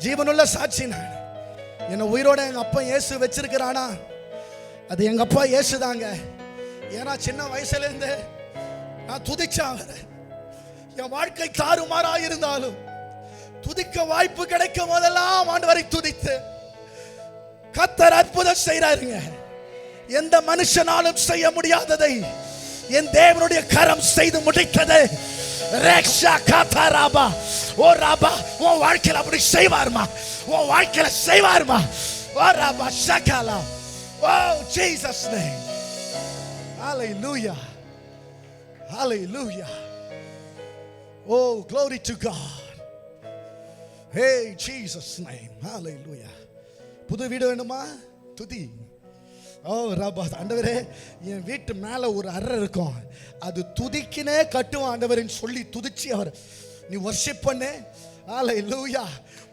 ஜீவனுள்ள சாட்சி நான். என்ன உயிரோட எங்க அப்பா இயேசு வச்சிருக்கிறானா, அது எங்க அப்பா இயேசு தாங்க. ஏன்னா சின்ன வயசுல இருந்து நான் துதிச்சேன் அவரை. என் வாழ்க்கை தாறுமாறா இருந்தாலும் துதிக்க வாய்ப்பு கிடைக்கும் போதெல்லாம் ஆண்டவரை துதித்து கர்த்தர் அற்புதம் செய்றாருங்க. எந்த மனுஷனாலும் செய்ய முடியாததை என் தேவனுடைய கரம் செய்து முடித்தது. ரக்ஷா காதாராபா ஓ ராபா, உன் வாழ்க்கையில அப்படி செய்வார்மா, உன் வாழ்க்கையில செய்வார்மா. ஓ ராபா ஷகாலா, ஓ Jesus name, hallelujah, hallelujah, oh glory to God, hey Jesus name, hallelujah. புது வீடு வேணுமா? துதி. ஓ ரபா, ஆண்டவரே என் வீட்டு மேலே ஒரு அறை இருக்கும், அது துதிக்கினே கட்டுவான் ஆண்டவர்னு சொல்லி துதிச்சு அவர் நீ வர்ஷிப் பண்ணு. ஹalleluya.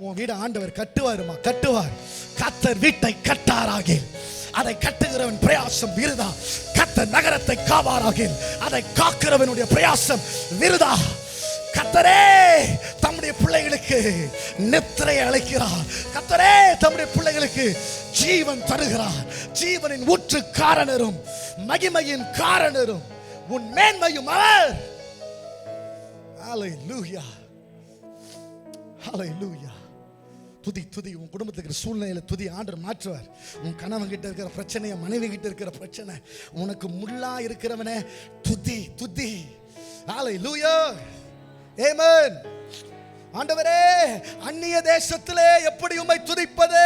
உன் வீடு ஆண்டவர் கட்டுவாருமா, கட்டுவார். கர்த்தர் வீட்டை கட்டாராக அதை கட்டுகிறவன் பிரயாசம் விருதா. கர்த்தர் நகரத்தை காவாராக அதை காக்கிறவனுடைய பிரயாசம் விருதா. கர்த்தரே தம்முடைய பிள்ளைகளுக்கு நித்திரை அளிக்கிறார். கர்த்தரே தம்முடைய பிள்ளைகளுக்கு ஜீவன் தருகிறார். ஜீவனின் ஊற்று காரணரும் மகிமையின் காரணரும் உன் மேன்மையும் அவர். ஹalleluya, ஹalleluya. துதி துதி. உன் குடும்பத்துக்கு சூழ்நிலையில துதி. ஆண்டவர் மாற்றுவார். உன் கணவன் கிட்ட இருக்கிற பிரச்சனையை, மனைவி கிட்ட இருக்கிற பிரச்சனை, உனக்கு முள்ளா இருக்கிறவனே துதி துதி. ஹalleluya, ஆமென். ஆண்டவரே, அந்நிய தேசத்திலே எப்படி உம்மை துதிப்பது?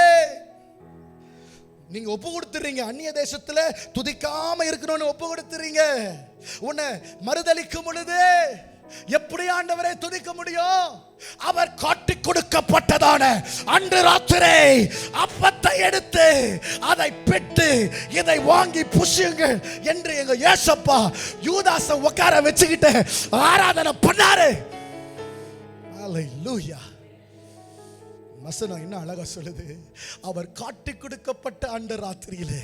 நீங்க ஒப்பு கொடுத்துறீங்க. அந்நிய தேசத்துல துதிக்காம இருக்கணும்னு ஒப்பு கொடுத்துறீங்க. உன்னை மறுதலிக்கும் பொழுது எப்படி ஆண்டவரை துதிக்க முடியும்? அவர் காட்டி கொடுக்கப்பட்டதான அன்று ராத்திரி அப்பத்தை எடுத்து அதை பெற்று இதை வாங்கி புசியுங்கள் என்று எங்க ஏசப்பா யூதாசை உட்கார வச்சுக்கிட்டு ஆராதனை பண்ணாரு. ஹalleluya. வசனம் என்ன அழகா சொல்லுது. அவர் காட்டி கொடுக்கப்பட்ட அன்று ராத்திரியிலே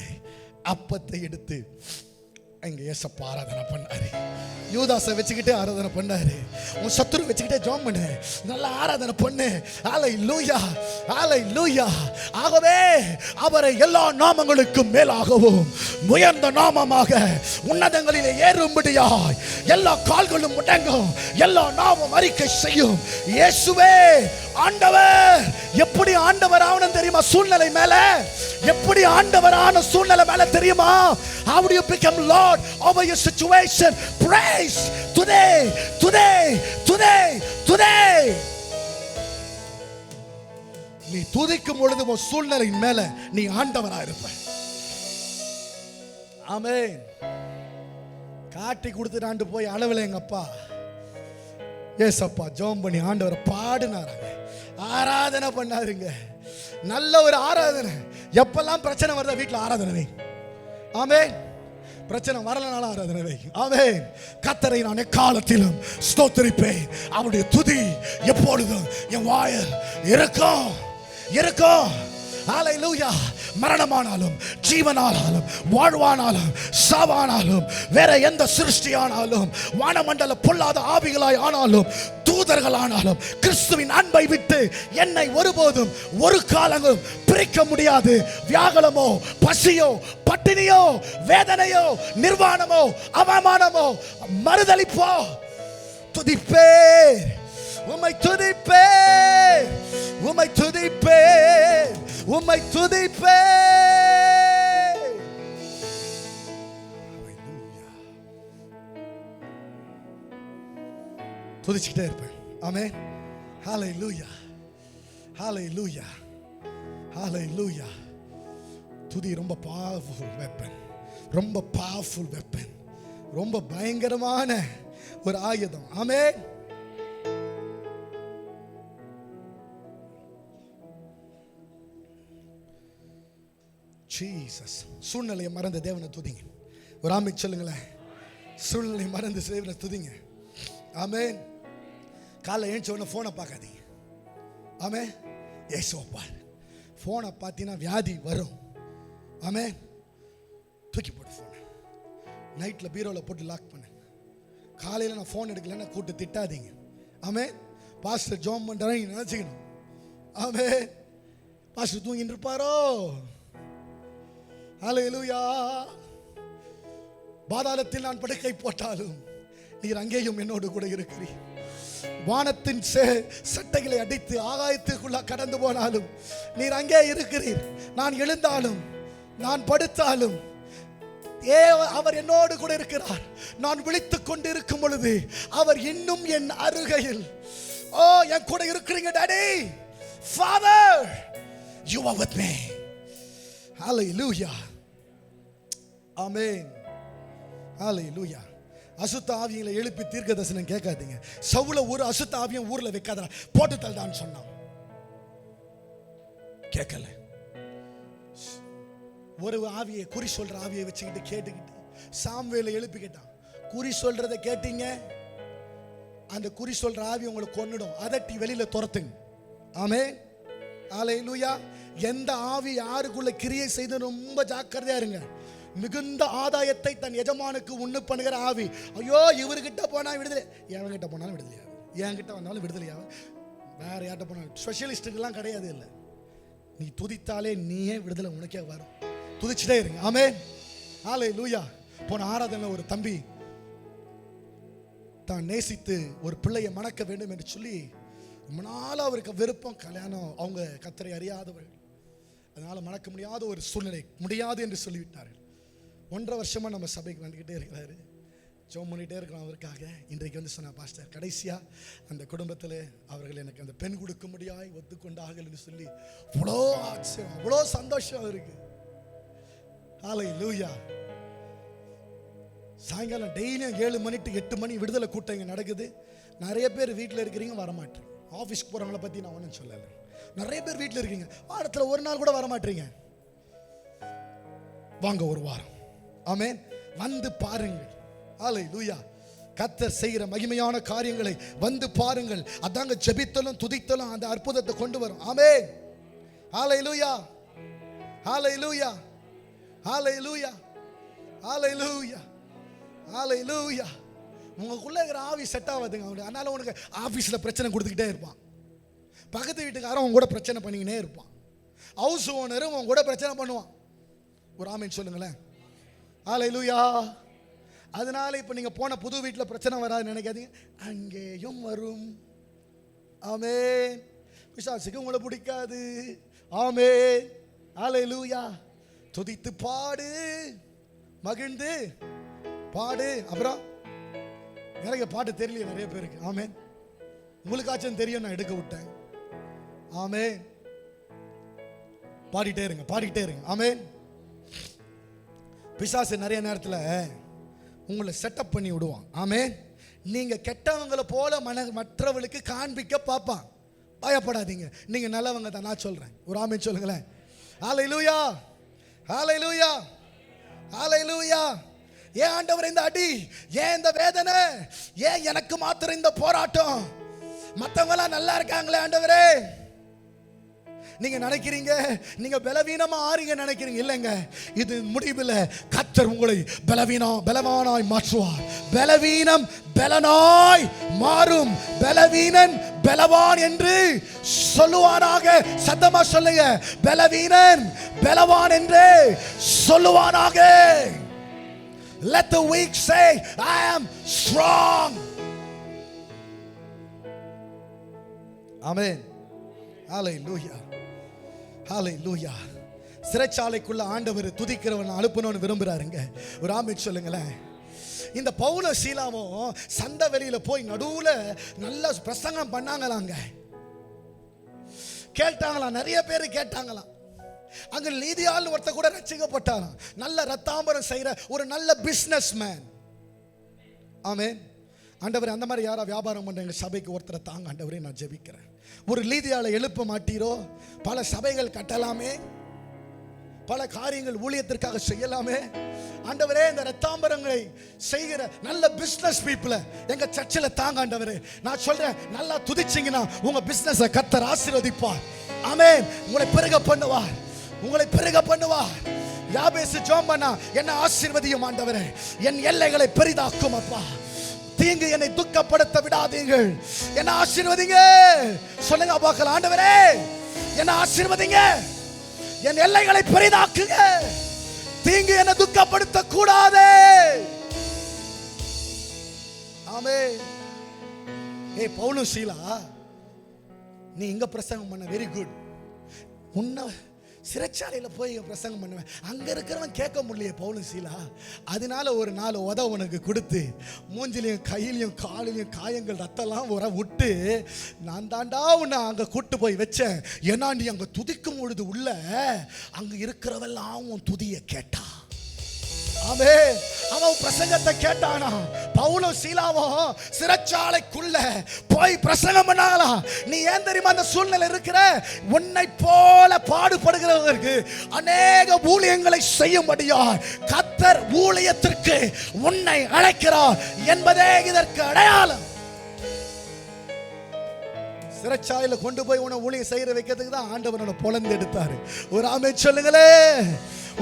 அப்பத்தை எடுத்து எங்க ஏசப்பா ஆராதனை பண்ணாரு. யூதாசை வச்சுக்கிட்டு ஆராதனை பண்ணாரு. உன் சத்துரு வச்சுக்கிட்டே ஜெபம் பண்ணு, நல்லா ஆராதனை பண்ணு. ஹalleluya, ஹalleluya. ஆகவே அவரை எல்லா நாமங்களுக்கும் மேலாகவும் உயர்ந்த நாமமாக உன்னதங்களிலே ஏறும்படியாய் எல்லா கால்களும் முடங்கும், எல்லா நாமம் அறிக்கை செய்யும். இயேசுவே ஆண்டவர். எப்படி ஆண்டவர் ஆவணும் தெரியுமா? சூழ்நிலை மேல எப்படி ஆண்டவரான சூழ்நிலை மேல தெரியுமா? How do you become Lord over your situation? Praise today, today, today, today. நீ துதிக்கும் பொழுது உன் சூழ்நிலையின் மேல நீ ஆண்டவரா இருப்ப. ஆமென். காட்டி கொடுத்துட்டு போய் அளவில் எங்க அப்பா ஏசப்பா ஜெபம் பண்ணி ஆண்டவரை பாடினாராங்க, ஆராதனை பண்ணாருங்க. நல்ல ஒரு ஆராதனை. எப்பெல்லாம் பிரச்சனை வருதா வீட்டில் ஆராதனை. ஆமென். பிரச்சனை வரலனால ஆராதனை. ஆமென். கர்த்தரை நான் எக்காலத்திலும் ஸ்தோத்திரிப்பேன். அவருடைய துதி எப்பொழுதும் என் வாயில் இருக்கும் இருக்கும். ஹalleluya. மரணமானாலும் ஜீவனானாலும் வாழ்வானாலும் சாவானாலும் வேற எந்த சிருஷ்டியானாலும் வானமண்டல பொல்லாத ஆவிகளாய் ஆனாலும் தூதர்களானாலும் கிறிஸ்துவின் அன்பை விட்டு என்னை ஒருபோதும் ஒரு காலமும் பிரிக்க முடியாது. வியாகுலமோ, பசியோ, பட்டினியோ, வேதனையோ, நிர்வாணமோ, அவமானமோ, மறுதலிப்போ, துதிப்பேன், உம்மை துதிப்பேன், உம்மை துதிப்பேன், உம்மை துதிப்பேன். துதிச்சுக்கிட்டே இருப்பேன். ஆமென். ஹல்லேலூயா, ஹல்லேலூயா, ஹல்லேலூயா. துதி ரொம்ப பவர்ஃபுல் வெப்பன், ரொம்ப பவர்ஃபுல் வெப்பன், ரொம்ப பயங்கரமான ஒரு ஆயுதம். ஆமென். ஜீசஸ். சூழ்நிலையை மறந்த தேவனை துதிங்க. ஒரு ஆமென் சொல்லுங்களேன். சூழ்நிலையை மறந்து தேவனை துதிங்க. ஆமென். காலைல எழுந்த உடனே ஃபோனை பார்க்காதீங்க. ஆமென். இயேசுவை பாரு. ஃபோனை பார்த்தீங்கன்னா வியாதி வரும். ஆமென். தூக்கி போட்டு ஃபோனை நைட்டில் பீரோவில் போட்டு லாக் பண்ணு. காலையில் நான் ஃபோன் எடுக்கலைன்னா கூப்பிட்டு திட்டாதீங்க. ஆமென். பாஸ்டர் ஜோம் பண்ணுறேன் நினச்சிக்கணும். ஆமென். பாஸ்டர் தூங்கிட்டு இருப்பாரோ. ஹல்லேலூயா. பாதாளத்தில் நான் படுக்கை போட்டாலும் நீர் அங்கேயும் என்னோடு கூட இருக்கிறீர். வானத்தின் சட்டைகளை அடித்து ஆகாயத்துக்குள்ள கடந்து போனாலும் நீர் அங்கே இருக்கிறீர். நான் எழுந்தாலும் நான் படுத்தாலும் அவர் என்னோடு கூட இருக்கிறார். நான் விழித்துக் கொண்டு இருக்கும் பொழுது அவர் இன்னும் என் அருகையில். ஓ, என் கூட இருக்கிறீங்க daddy. Father, you are with me. Hallelujah. ஆமென். ஹல்லேலூயா. அசுத்த ஆவியங்களை எழுப்பி தீர்க்க தரிசனம் கேட்காதீங்க. சவுல ஒரு அசுத்த ஆவியம் ஊர்ல வைக்காத, போட்டு தள்ளான்னு சொன்னான். கேட்கல. ஒரு ஆவியை, குறி சொல்ற ஆவியை வச்சுக்கிட்டு கேட்டுக்கிட்டு சாமுவேலை எழுப்பி கேட்டான். குறி சொல்றதை கேட்டீங்க, அந்த குறி சொல்ற ஆவி உங்களை கொன்னுடும். அதட்டி வெளியில துரத்துங்க. ஆமென். ஹல்லேலூயா. எந்த ஆவி யாருக்குள்ள கிரியை செய்து ரொம்ப ஜாக்கிரதையா இருங்க. மிகுந்த ஆதாயத்தை தன் எஜமானுக்கு உண்ணு பண்ணுகிற ஆவி. ஐயோ, இவர்கிட்ட போனா விடுதலை, எவன்கிட்ட போனாலும் விடுதலையா, என்கிட்ட வந்தாலும் விடுதலையா, வேற யார்கிட்ட போனாலும். ஸ்பெஷலிஸ்டுக்கெல்லாம் கிடையாது. இல்லை, நீ துதித்தாலே நீயே விடுதலை உனக்கே வரும். துதிச்சுட்டே இருங்க. ஆமென். ஹல்லேலூயா. போன ஆராதனை ஒரு தம்பி தான் நேசித்து ஒரு பிள்ளையை மணக்க வேண்டும் என்று சொல்லி ரொம்ப நாள் அவருக்கு விருப்பம். கல்யாணம், அவங்க கர்த்தரை அறியாதவர்கள், அதனால மணக்க முடியாத ஒரு சூழ்நிலை, முடியாது என்று சொல்லிவிட்டார்கள். 1.5 வருஷமா நம்ம சபைக்கு வந்துக்கிட்டே இருக்கிறாரு. ஜெபம் பண்ணிகிட்டே இருக்கிறோம் அவருக்காக. இன்றைக்கு வந்து சொன்ன பாஸ்டர், கடைசியா அந்த குடும்பத்தில் அவர்கள் எனக்கு அந்த பெண் கொடுக்க முடியாய் ஒத்துக்கொண்டார்கள் என்று சொல்லி அவ்வளோ ஆச்சரியம், அவ்வளோ சந்தோஷம் அவருக்கு. ஹல்லேலூயா. சாயங்காலம் டெய்லியும் 7 மணி to 8 மணி விடுதலை கூட்டம் இங்கே நடக்குது. நிறைய பேர் வீட்டில் இருக்கிறீங்க, வரமாட்டீங்க. ஆஃபீஸ்க்கு போகிறவங்கள பற்றி நான் ஒன்றும் சொல்லலை. நிறைய பேர் வீட்டில் இருக்கீங்க, வாரத்தில் ஒரு நாள் கூட வரமாட்டீங்க. வாங்க ஒரு வாரம். ஆமென். வந்து பாருங்கள். ஹல்லேலூயா. கர்த்தர் செய்கிற மகிமையான காரியங்களை வந்து பாருங்கள். அதாங்க ஜெபித்தலும் துதித்தலும் அந்த அற்புதத்தை கொண்டு வரும். ஆமென். ஹல்லேலூயா, ஹல்லேலூயா, ஹல்லேலூயா, ஹல்லேலூயா, ஹல்லேலூயா. உங்களுக்குள்ள இருக்கிற ஆவி செட் ஆகாதுங்க அவனுக்கு. அதனால உனக்கு ஆஃபீஸில் பிரச்சனை கொடுத்துக்கிட்டே இருப்பான். பக்கத்து வீட்டுக்காரன் உன் கூட பிரச்சனை பண்ணிக்கினே இருப்பான். ஹவுஸ் ஓனரும் உன் கூட பிரச்சனை பண்ணுவான். ஒரு ஆமென் சொல்லுங்களேன். ஹல்லேலூயா. அதனால இப்போ நீங்கள் போன புது வீட்டில் பிரச்சனை வராதுன்னு நினைக்காதீங்க, அங்கேயும் வரும். ஆமென். பிசாசுக்கு உங்களை பிடிக்காது. ஆமென். ஹல்லேலூயா. துதித்து பாடு, மகிழ்ந்து பாடு. அப்புறம் நிறைய பாட்டு தெரியல நிறைய பேருக்கு. ஆமென். உங்களுக்காச்சும் தெரியும், நான் எடுக்க விட்டேன். ஆமென். பாடிட்டே இருங்க, பாடிட்டே இருங்க. ஆமென். பிசாசு நிறைய நேரத்தில் உங்களை செட்டப் பண்ணி விடுவான். ஆமென். நீங்க கெட்டவங்களை போல மற்றவர்களுக்கு காண்பிக்க பார்ப்பான். பயப்படாதீங்க, நீங்க நல்லவங்க தான். நான் சொல்றேன். ஒரு ஆமென் சொல்லுங்களேன். ஹல்லேலூயா, ஹல்லேலூயா, ஹல்லேலூயா. ஏன் ஆண்டவரே இந்த அடி, ஏன் இந்த வேதனை, ஏன் எனக்கு மாத்திரம் இந்த போராட்டம்? மற்றவங்களாம் நல்லா இருக்காங்களே ஆண்டவரே, நீங்க நினைக்கிறீங்க நீங்க பலவீனமா ஆறீங்க நினைக்கிறீங்க. இல்லைங்க, இது முடிவில் கர்த்தர் உங்களை பலவானாய் மாற்றுவார். பலவீனம் பலனாய் மாறும். பலவீனன் பலவான் என்று சொல்லுவானாக. சத்தமா சொல்லுங்க, பலவீனன் பலவான் என்று சொல்லுவானாக. Let the weak say, I am strong. Amen. Hallelujah. Hallelujah. சிறைச்சாலைக்குள்ள ஆண்டவர் துதிக்கிறவன் அனுப்பணும்னு விரும்புறாருங்க. ஒரு ஆமென் சொல்லுங்களேன். இந்த பவுல சீலாவும் சந்த வெளியில போய் நடுவுல நல்ல பிரசங்கம் பண்ணாங்களாங்க. கேட்டாங்களாம், நிறைய பேர் கேட்டாங்களாம். அங்க லீதியால் ஒருத்த கூட ரட்சிக்கப்பட்டாராம். நல்ல ரத்தாம்பரம் செய்யற ஒரு நல்ல பிசினஸ் மேன். ஆமென். ஆண்டவரே, அந்த மாதிரி யாரா வியாபாரம் பண்ற எங்க சபைக்கு ஒருத்தரை தாங்க ஆண்டவரே, நான் ஜெபிக்கிறேன். ஒரு லீதியால எழுப்ப மாட்டீரோ? பல சபைகள் கட்டலாமே, பல காரியங்கள் ஊழியத்திற்காக செய்யலாமே. ஆண்டவரே, இந்த ரத்தாம்பரங்களை செய்கிற நல்ல பிசினஸ் பீப்புளை எங்க சர்ச்சில் தாங்க ஆண்டவரே. நான் சொல்றேன், நல்லா துதிச்சிங்கன்னா உங்க பிசினஸை கர்த்தர் ஆசீர்வதிப்பார். ஆமென். உங்களை பெருக பண்ணுவார், உங்களை பெருக பண்ணுவார். யாபேசு ஜெபம் பண்ணா, என்ன ஆசீர்வதியும் ஆண்டவரே, என் எல்லைகளை பெரிதாக்கும் அப்பா. தீங்கு என்னை துக்கப்படுத்த விடாதீர்கள், என்ன ஆசீர்வதிங்க. சொல்லுங்க பார்க்கலாம், ஆண்டவரே என்ன ஆசீர்வதிங்க, என் எல்லைகளை பெரிதாக்குங்க, தீங்கு என்னை துக்கப்படுத்த கூடாதே. ஆமென். ஏய் பவுலும் சீலா, நீ இங்க பிரசங்கம் பண்ண வெரி குட். உன்ன சிறைச்சாலையில போய் பிரசங்கம் பண்ணுவேன், அங்க இருக்கிறவன் கேட்க முடியல பவுலும் சீலா. அதனால ஒரு 4 உத உனக்கு கொடுத்து மூஞ்சிலையும் கையிலையும் காலிலையும் காயங்கள் ரத்தம்லாம் வர விட்டு நான் தாண்டா உன்னை அங்க கூட்டு போய் வச்சேன். ஏன்னா நீ அங்க துதிக்கும் பொழுது உள்ள அங்க இருக்கிறவெல்லாம் உன் துதிய கேட்டா. ஆமென். அவன் பிரசங்கத்தை கேட்டானா. பவுலும் சீலாவும் சிறைச்சாலைக்குள்ள போய் பிரசங்கம் பண்ணாங்களா. நீ ஏன் தெரியுமா அந்த சூழ்நிலை இருக்கிற? உன்னை போல பாடுபடுகிறவர்களுக்கு அநேக ஊழியங்களை செய்யும்படியா கர்த்தர் ஊழியத்திற்கு உன்னை அழைக்கிறார் என்பதே இதற்கு அடையாளம். சிறைச்சாலையில கொண்டு போய் உன்னை ஊழியம் செய்யற வைக்கிறதுக்கு தான் ஆண்டவர் உன்னை பொளந்து எடுத்தாரு. ஒரு ஆமென் சொல்லுங்களே.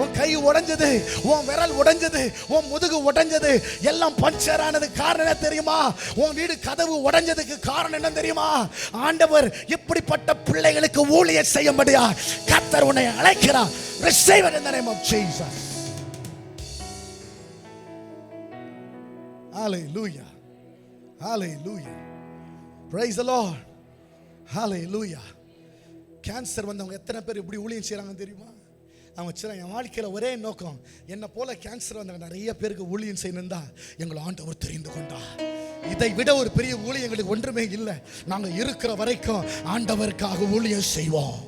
உன் கை உடைஞ்சது, உன் விரல் உடைஞ்சது, உன் முதுகு உடைஞ்சது, எல்லாம் பஞ்சர் ஆனது காரணம் என்ன தெரியுமா? உன் வீடு கதவு உடைஞ்சதுக்கு காரணம் என்ன தெரியுமா? ஆண்டவர் இப்படிப்பட்ட பிள்ளைகளுக்கு ஊழியம் செய்யும்படியா கர்த்தர் உன்னை அழைக்கிறார். Receive it in the name of Jesus. Hallelujah. Hallelujah. Praise the Lord. Hallelujah. Cancer வந்தவங்க எத்தனை பேர் இப்படி ஊழியம் செய்றாங்க தெரியுமா? அவங்க சொல்ல, என் வாழ்க்கையில் ஒரே நோக்கம், என்னை போல கேன்சர் வந்தவங்க நிறைய பேருக்கு ஊழியம் செய்யணும் தான் எங்களை ஆண்டவர் தெரிந்து கொண்டார். இதை விட ஒரு பெரிய ஊழியம் எங்களுக்கு ஒன்றுமே இல்லை. நாங்கள் இருக்கிற வரைக்கும் ஆண்டவருக்காக ஊழியம் செய்வோம்.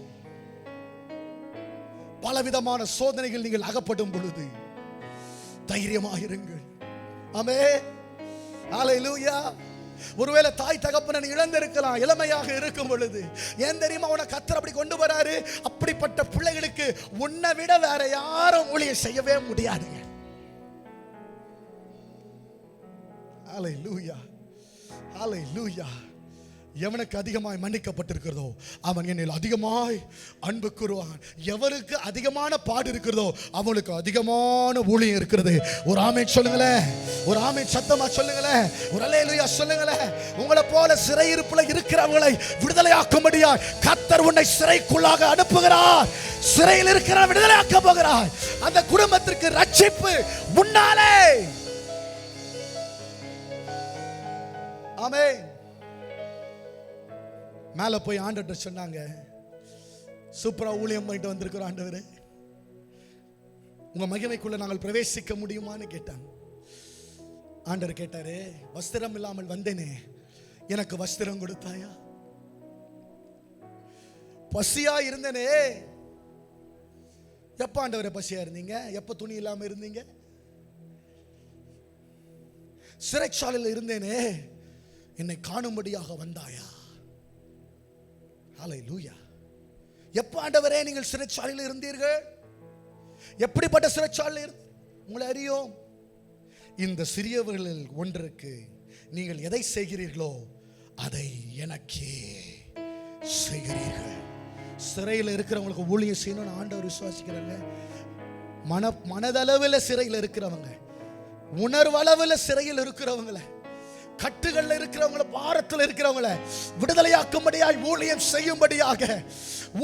பலவிதமான சோதனைகள் நீங்கள் அகப்படும் பொழுது தைரியமாக இருங்கள். ஆமென். ஹல்லேலூயா. ஒருவேளை தாய் தகப்பனை இழந்திருக்கலாம் இளமையாக இருக்கும் பொழுது. ஏன் தெரியுமா உன்னை கர்த்தர் அப்படி கொண்டு வராரு? அப்படிப்பட்ட பிள்ளைகளுக்கு உன்னை விட வேற யாரும் ஊழியம் செய்யவே முடியாதுங்க. ஹல்லேலூயா. ஹல்லேலூயா. எவனுக்கு அதிகமாய் மன்னிக்கப்பட்டிருக்கிறதோ அவன் என்னில் அதிகமாய் அன்பு கூறுவான். எவருக்கு அதிகமான பாடு இருக்கிறதோ அவனுக்கு அதிகமான ஊழியம் இருக்கிறது. ஒரு ஆமென் சொல்லுங்களேன், ஒரு ஆமென் சத்தமா சொல்லுங்களேன், ஒரு அல்லேலூயா சொல்லுங்களேன். உங்களை போல சிறையிருப்புல இருக்கிறவங்களை விடுதலையாக்கும்படியா கர்த்தர் உன்னை சிறைக்குள்ளாக அனுப்புகிறார். சிறையில் இருக்கிற விடுதலையாக்க போகிறார். அந்த குடும்பத்திற்கு ரட்சிப்பு முன்னாலே. ஆமென். மேலே போய் ஆண்டவர்கிட்ட சொன்னாங்க, சூப்பரா ஊழியம் பண்ணிட்டு வந்திருக்கிறோம் ஆண்டவரே, உங்க மகிமைக்குள்ள நாங்கள் பிரவேசிக்க முடியுமான்னு கேட்டாங்க. ஆண்டவர் கேட்டாரு, வஸ்திரம் இல்லாமல் வந்தேனே, எனக்கு வஸ்திரம் கொடுத்தாயா? பசியா இருந்தேனே, எப்ப ஆண்டவரே பசியா இருந்தீங்க? எப்ப துணி இல்லாம இருந்தீங்க? சிறைச்சாலையில் இருந்தேனே, என்னை காணும்படியாக வந்தாயா? ஹல்லேலூயா. எப்ப ஆண்டவரே நீங்கள் சிறைச்சாலையில் இருந்தீர்கள்? எப்படிப்பட்ட சிறைச்சாலையில்? உங்களை அறியோம். இந்த சிறியவர்களில் ஒன்றுக்கு நீங்கள் எதை செய்கிறீர்களோ அதை எனக்கே செய்கிறீர்கள். சிறையில் இருக்கிறவங்களுக்கு ஊழியம் செய்யணும்னு ஆண்டவர் விசுவாசிக்கிறாங்க. மனதளவில் சிறையில் இருக்கிறவங்க, உணர்வளவில் சிறையில் இருக்கிறவங்கள, கட்டுகளில் இருக்கிறவங்கள, பாரத்தில் இருக்கிறவங்கள விடுதலையாக்கும்படியாய் ஊழியம் செய்யும்படியாக,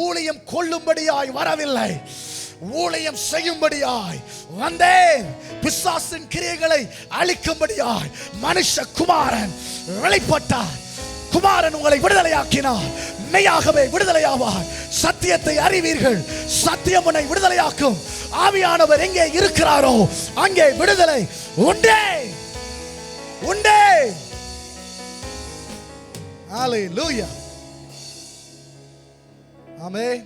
ஊழியம் கொள்ளும்படியாய் வரவில்லை, ஊழியம் செய்யும்படியாய் வந்தேன். பிசாசின் கிரியைகளை அழிக்கும்படியாய் மனுஷ குமாரன் வெளிப்பட்டார். குமாரன் உங்களை விடுதலையாக்கினார், மெய்யாகவே விடுதலையாவார். சத்தியத்தை அறிவீர்கள், சத்தியம் உன்னை விடுதலையாக்கும். ஆவியானவர் எங்கே இருக்கிறாரோ அங்கே விடுதலை உண்டே உண்டே. ஹல்லேலூயா. ஆமென்.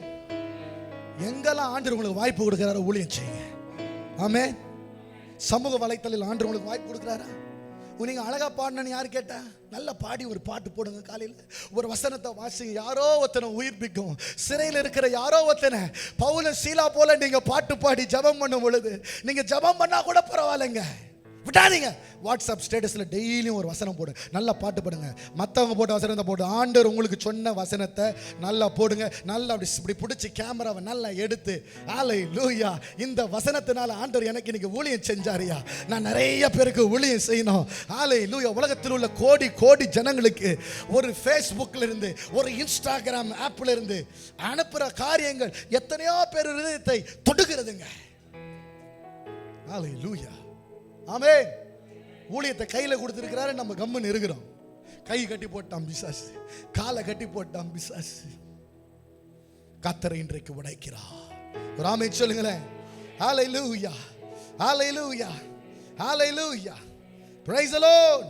எங்கெல்லாம் ஆண்டவர் உங்களுக்கு வாய்ப்பு கொடுக்கிறாரோ ஊழியம் செய்யுங்க. ஆமென். சமூக வலைத்தளத்தில் ஆண்டவர் உங்களுக்கு வாய்ப்பு கொடுக்கிறாரா? நீங்க அழகா பாடணும்னு யார் கேட்டா? நல்ல பாடி ஒரு பாட்டு போடுங்க, காலையில் ஒரு வசனத்தை வாசிங்க, யாரோ ஒருத்தனை உயிர்ப்பிக்கும். சிறையில் இருக்கிற யாரோ ஒருத்தனை பவுல சீலா போல நீங்க பாட்டு பாடி ஜபம் பண்ணும் பொழுது, நீங்க ஜபம் பண்ணா கூட பரவாயில்லைங்க, விட்டாதீங்க. வாட்ஸ்அப் ஸ்டேட்டஸில் டெய்லியும் ஒரு வசனம் போடுங்க, நல்லா பாட்டு பாடுங்க. மற்றவங்க போட்ட வசனத்தை போட்டு ஆண்டவர் உங்களுக்கு சொன்ன வசனத்தை நல்லா போடுங்க. நல்லா இப்படி பிடிச்சி கேமராவை நல்லா எடுத்து, ஹல்லேலூயா, இந்த வசனத்தினால ஆண்டவர் எனக்கு இன்னைக்கு ஊழியம் செஞ்சாரியா, நான் நிறைய பேருக்கு ஊழியம் செய்யணும். ஹல்லேலூயா. உலகத்தில் உள்ள கோடி கோடி ஜனங்களுக்கு ஒரு ஃபேஸ்புக்கில் இருந்து, ஒரு இன்ஸ்டாகிராம் ஆப்பில் இருந்து அனுப்புகிற காரியங்கள் எத்தனையோ பேர் இதயத்தை தொடுகிறதுங்க. ஹல்லேலூயா. ஆமென். ஊழியத்தை கையில் கொடுத்துருக்கிறாரு, நம்ம கம்முன்னு இருக்கிறோம். கை கட்டி போட்டான் பிசாசு, காலை கட்டி போட்டான் பிசாசு. கர்த்தர் இன்றைக்கு உடைக்கிறார். ஒரு ஆமென் சொல்லுங்களேன். Hallelujah, hallelujah, hallelujah. Praise the Lord.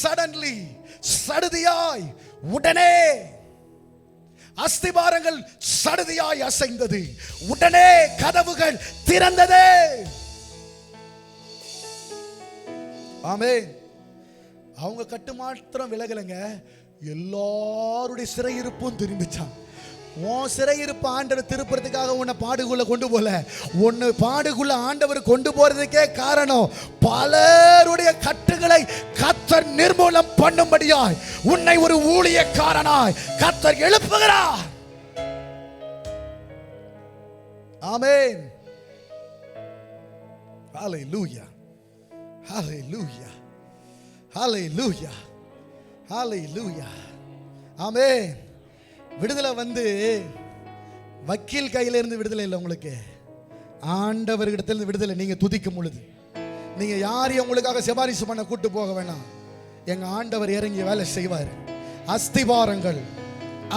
Suddenly, சடுதியாய், உடனே அஸ்திபாரங்கள் சடுதியாய் அசைந்தது, உடனே கதவுகள் திறந்தது. ஆமென். அவங்க கட்டு மாத்திரம் விலகலைங்க, எல்லாருடைய சிறையிருப்பும் திரும்பிச்சான். உன் சிறையிருப்பு ஆண்டவர் திருப்புறதுக்காக உன்னை பாடுக்குள்ள கொண்டு போல, உன்னை பாடுக்குள்ள ஆண்டவர் கொண்டு போறதுக்கே காரணம் பலருடைய கட்டுகளை கர்த்தர் நிர்மூலம் பண்ணும்படியாய் உன்னை ஒரு ஊழியக்காரனாய் கர்த்தர் எழுப்புகிறார். ஆமென். ஹல்லேலூயா, ஹல்லேலூயா, ஹல்லேலூயா, ஹல்லேலூயா. ஆமென். விடுதலை வந்து வக்கீல் கையில இருந்து விடுதலை இல்லை உங்களுக்கு, ஆண்டவர்கிட்டத்திலிருந்து விடுதலை. நீங்க துதிக்கும் பொழுது நீங்க யாரையும் உங்களுக்காக சிபாரிசு பண்ண கூட்டு போக வேணாம். எங்க ஆண்டவர் இறங்கி வேலை செய்வார். அஸ்திபாரங்கள்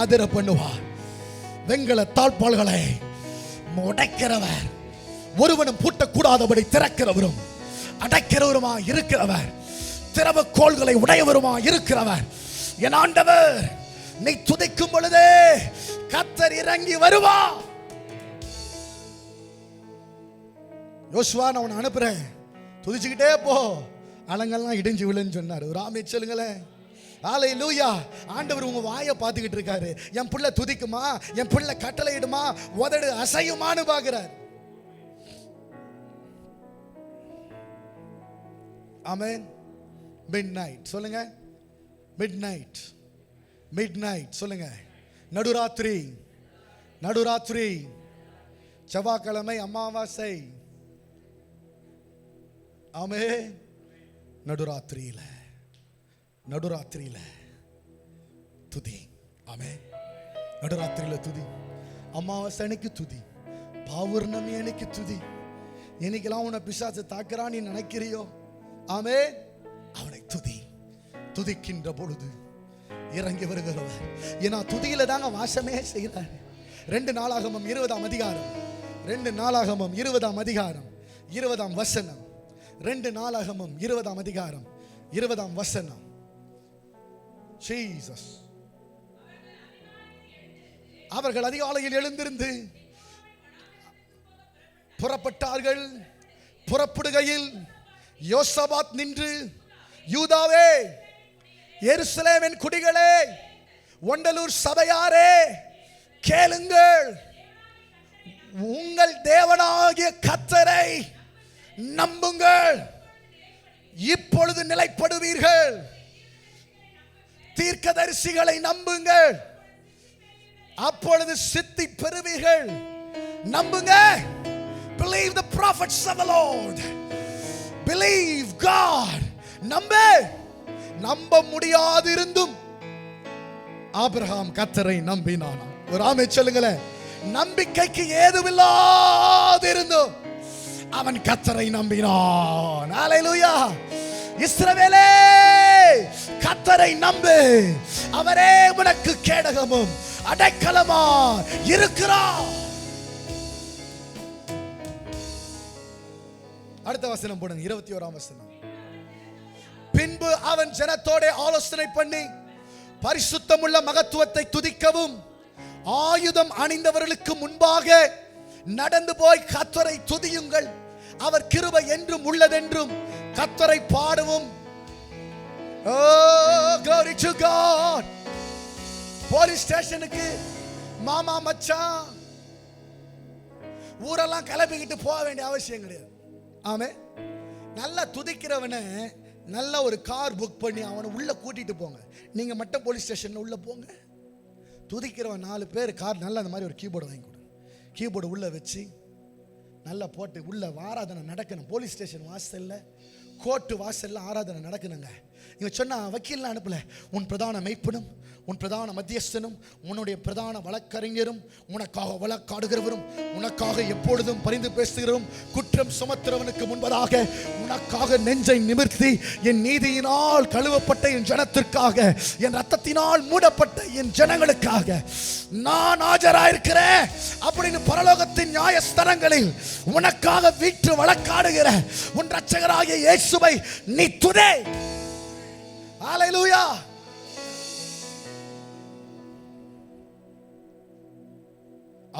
அதிர பண்ணுவார். வெங்கல தாழ்பால்களை உடைக்கிறவர், ஒருவனும் பூட்டக்கூடாதபடி திறக்கிறவரும் அடைக்கிறவருமா இருக்கிறவர், திறவு கோள்களை உடையவருமா இருக்கிறவர். என் ஆண்டவர் நீ துதிக்கும் பொழுதே கர்த்தர் இறங்கி வருவா. யோசுவா, நான் உன்னை அனுப்புறேன், துதிச்சுக்கிட்டே போ, அலங்கெல்லாம் இடிஞ்சு விழுன்னு சொன்னார். ஒரு ஆமென் சொல்லுங்களேன். ஹல்லேலூயா. ஆண்டவர் உங்க வாயை பார்த்துக்கிட்டு இருக்காரு. என் பிள்ளை துதிக்குமா, என் பிள்ளை கட்டளையிடுமா, உதடு அசையுமான்னு பார்க்கிறார். ஆமென். மிட்நைட் சொல்லுங்க, மிட்நைட், மிட்நைட் சொல்லுங்க. நடுராத்திரி, நடுராத்திரி, செவ்வாய்க்கிழமை அமாவாசை. ஆமென். நடுராத்திரியில, நடுராத்திரியில துதி. ஆமென். நடுராத்திரியில துதி. அமாவாசை அன்னைக்கு துதி, பௌர்ணமி அன்னைக்கு துதி. என்னைக்கெல்லாம் உன்னை பிசாசு தாக்குறான் நீ நினைக்கிறியோ, ஆமென், அவனை துதி. துதிக்கின்ற பொழுது இறங்கி வருகிறவர். ஏன்னா துதியில தாங்க வாசமே செய்கிறார். 2 நாளாகமம் 20ஆம் அதிகாரம், 2 நாளாகமம் 20ஆம் அதிகாரம் 20ஆம் வசனம். 2 நாளாகமம் 20ஆம் அதிகாரம் 20ஆம் வசனம். ஜீசஸ். அவர்கள் அதிகாலையில் எழுந்திருந்து புறப்பட்டார்கள். புறப்படுகையில் யோசபாத் நின்று, யூதாவே, எருசலேமின் குடிகளே, ஒண்டலூர் சபையாரே, கேளுங்கள், உங்கள் தேவனாகிய கர்த்தரை நம்புங்கள், இப்பொழுது நிலைப்படுவீர்கள். தீர்க்கதரிசிகளை நம்புங்கள், அப்பொழுது சித்தி பெறுவீர்கள். நம்புங்க. Believe the prophets of the Lord. Believe God. நம்ப முடியாது இருந்தும் ஆபிரகாம் கர்த்தரை நம்பினான். ஒரு ஆமென் சொல்லுங்களேன். நம்பிக்கைக்கு ஏதுமில்லாது இருந்தும் அவன் கர்த்தரை நம்பினான். ஹல்லேலூயா. இஸ்ரவேலே, கர்த்தரை நம்பு. அவரே உனக்கு கேடகமும் அடைக்கலமா இருக்கிறார். அடுத்த வசனம் போடுங்க, 21ஆம் வசனம். பின்பு அவன் ஜனத்தோட ஆலோசனை பண்ணி பரிசுத்தமுள்ள மகத்துவத்தை துதிக்கவும் ஆயுதம் அணிந்தவர்களுக்கு முன்பாக நடந்து போய் கர்த்தரை துதியுங்கள், அவர் கிருபை என்றும் உள்ளதென்றும் கர்த்தரை பாடவும். Oh, glory to God. Police ஸ்டேஷனுக்கு மாமா மச்சான் ஊரெல்லாம் கிளப்பிக்கிட்டு போக வேண்டிய அவசியம் கிடையாது. ஆமே. நல்லா துதிக்கிறவனை நல்ல ஒரு கார் புக் பண்ணி அவனை உள்ள கூட்டிட்டு போங்க. நீங்க மட்டும் போலீஸ் ஸ்டேஷன்ல உள்ள போங்க. துதிக்கிறவன் 4 பேர் கார் நல்லா அந்த மாதிரி ஒரு கீபோர்டு வாங்கி கொடு. கீபோர்டு உள்ள வச்சு நல்லா போட்டு உள்ள ஆராதனை நடக்கணும். போலீஸ் ஸ்டேஷன் வாசல்ல, கோர்ட்டு வாசல்ல ஆராதனை நடக்கணுங்க. இவங்க சொன்னா வக்கீல்லாம் அனுப்பல. உன் பிரதான மெய்ப்பனும் உன் பிரதான மத்தியஸ்தனும் உன்னுடைய பிரதான வழக்கறிஞரும் உனக்காக வழக்காடுகிறவரும் உனக்காக எப்பொழுதும் பரிந்து பேசுகிறவரும் குற்றம் சுமத்துறவனுக்கு முன்பதாக உனக்காக நெஞ்சை நிமிர்த்தி என் நீதியினால் கழுவப்பட்ட என் ஜனத்திற்காக, என் ரத்தத்தினால் மூடப்பட்ட என் ஜனங்களுக்காக நான் ஆஜராயிருக்கிறேன் அப்படின்னு பரலோகத்தின் நியாயஸ்தலங்களில் உனக்காக வீட்டு வழக்காடுகிற உன் இரட்சகராகிய இயேசுவை நீ துதி. ஹல்லேலூயா.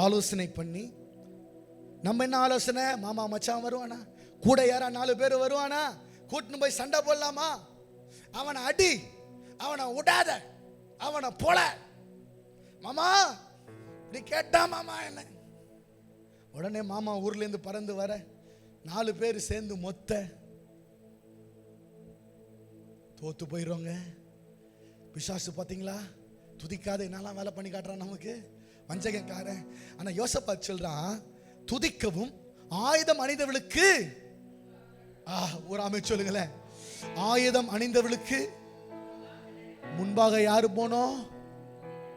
ஆலோசனை பண்ணி, நம்ம என்ன ஆலோசனை? மாமா மச்சான் வருவானா, கூட யாரா 4 பேர் வருவானா, கூட்டின்னு போய் சண்டை போடலாமா, அவனை அடி, அவனை விடாத, அவனை போல. மாமா இப்படி கேட்டா மாமா என்ன, உடனே மாமா ஊர்ல இருந்து பறந்து வர 4 பேர் சேர்ந்து மொத்த தோத்து போயிடுவாங்க. பிசாசு பார்த்தீங்களா, துதிக்காத என்னெல்லாம் வேலை பண்ணி காட்டுறான் நமக்கு, வஞ்சகக்காரன். ஆனா யோசபாத் சொல்றான், துதிக்கவும் ஆயுதம் அணிந்தவளுக்கு. ஒரு ஆமென் சொல்லுங்களேன். ஆயுதம் அணிந்தவளுக்கு முன்பாக யாரு போனோம்?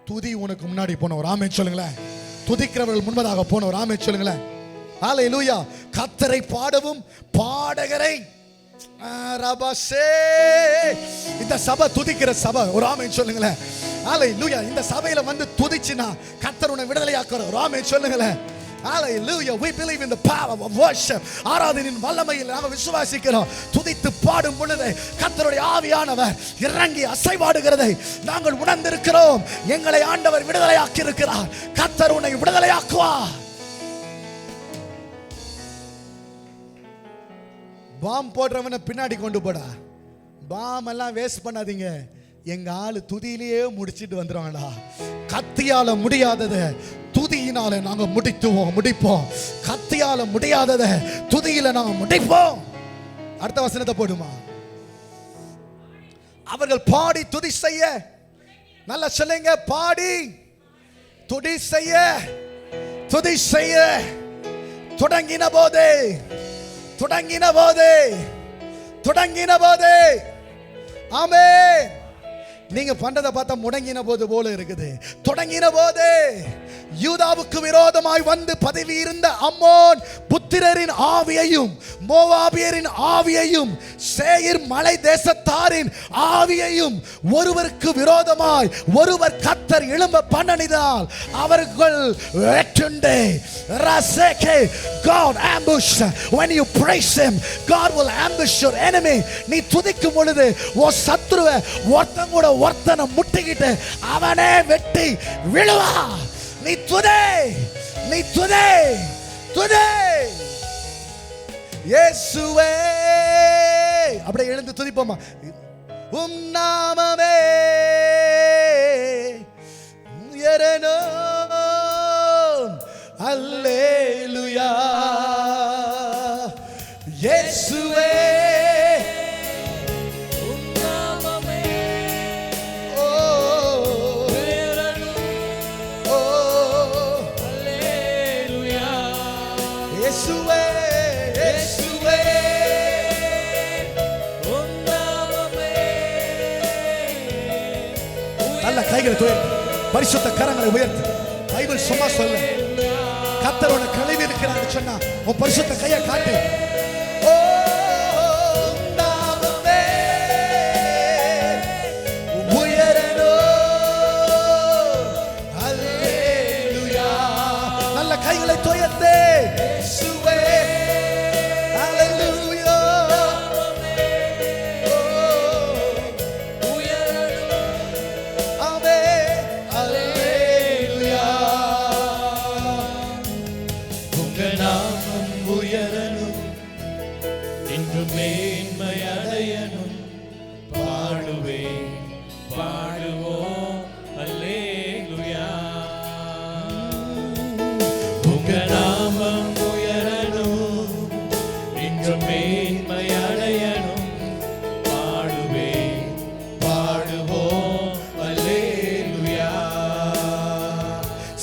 துதி உனக்கு முன்னாடி போனோம். ஒரு ஆமென் சொல்லுங்களேன். துதிக்கிறவர்கள் முன்பதாக போனோம். ஒரு ஆமென் சொல்லுங்களேன். ஹல்லேலூயா. கர்த்தரை பாடவும் பாடகரை. இந்த சபை துதிக்கிற சபை. ஒரு ஆமென் சொல்லுங்களேன். ஹல்லேலூயா. இந்த சபையில வந்து துதிச்சினா கர்த்தர் உன்னை விடுதலையாக்குறார். ஒரு ஆமென் சொல்லுங்களேன். Hallelujah. We believe in the power of worship. ஆராதனையின் வல்லமையில் நாங்கள் விசுவாசிக்கிறோம். துதித்து பாடும் பொழுது கர்த்தருடைய ஆவியானவர் இறங்கி அசைவாடுகிறதை நாங்கள் உணர்ந்திருக்கிறோம். எங்களை ஆண்டவர் விடுதலையாக்கி இருக்கிறார். கர்த்தர் உன்னை விடுதலையாக்குவார். பாம் போடுறவனை பின்னாடி கொண்டு போடா. பாம் எல்லாம் வேஸ்ட் பண்ணாதீங்க. எங்க ஆளு துதியிலேயே முடிச்சிட்டு வந்துருவாங்கடா. கத்தியால முடியாததை துதியினால நாங்க முடிப்போம். கத்தியால முடியாததை துதியில நாங்க முடிப்போம். அடுத்த வசனத்தை போடுமா. அவர்கள் பாடி துதி செய்ய, நல்லா சொல்லுங்க, பாடி துதி செய்ய தொடங்கின போதே ஆமென். நீங்க பண்றதை பார்த்தா முடங்கின போது போல இருக்குது. தொடங்கின போதே யூதாவுக்கு விரோதமாய் வந்து பதவி இருந்த அம்மோன் புத்திரரின் ஆவியையும் மோவாபியரின் ஆவியையும் சேயீர் மலை தேசத்தாரின் ஆவியையும் ஒருவருக்கு விரோதமாய் ஒருவர் கர்த்தர் எழும்ப பண்ணனிதால் அவர்கள் வெட்டுண்டே. God ambush. When you praise him, God will ambush your enemy. நீ துதிக்கும் பொழுது ஓ சத்துருவை ஒருத்தன் கூட ஒருத்தனை முட்டிக்கிட்டு அவனே வெட்டி விழுவா. நீ துதி இயேசுவே. அப்படியே எழுந்து துதிப்போமா. உம் நாமமே உயரணும். அல்லேலூயா. இயேசுவே கைகளை உயர்த்து, பரிசுத்த கரங்களை உயர்த்து. பைபிள் சும்மா சொல்ல, கர்த்தர் உன்னை கழுவி இருக்கிறான்னு சொன்னா உன் பரிசுத்த கையை காட்டு. ஓ நாமமே உயரணும். அல்லேலூயா. நல்ல கைகளை உயர்த்து. இயேசுவே அல்லேலூயா. மேன்மையடையணும். பாடுவேன், பாடுவோம் அல்லேலூயா. உங்க நாமம் உயரணும், இன்றும் மேன்மையடையணும். பாடுவேன், பாடுவோம் அல்லேலூயா.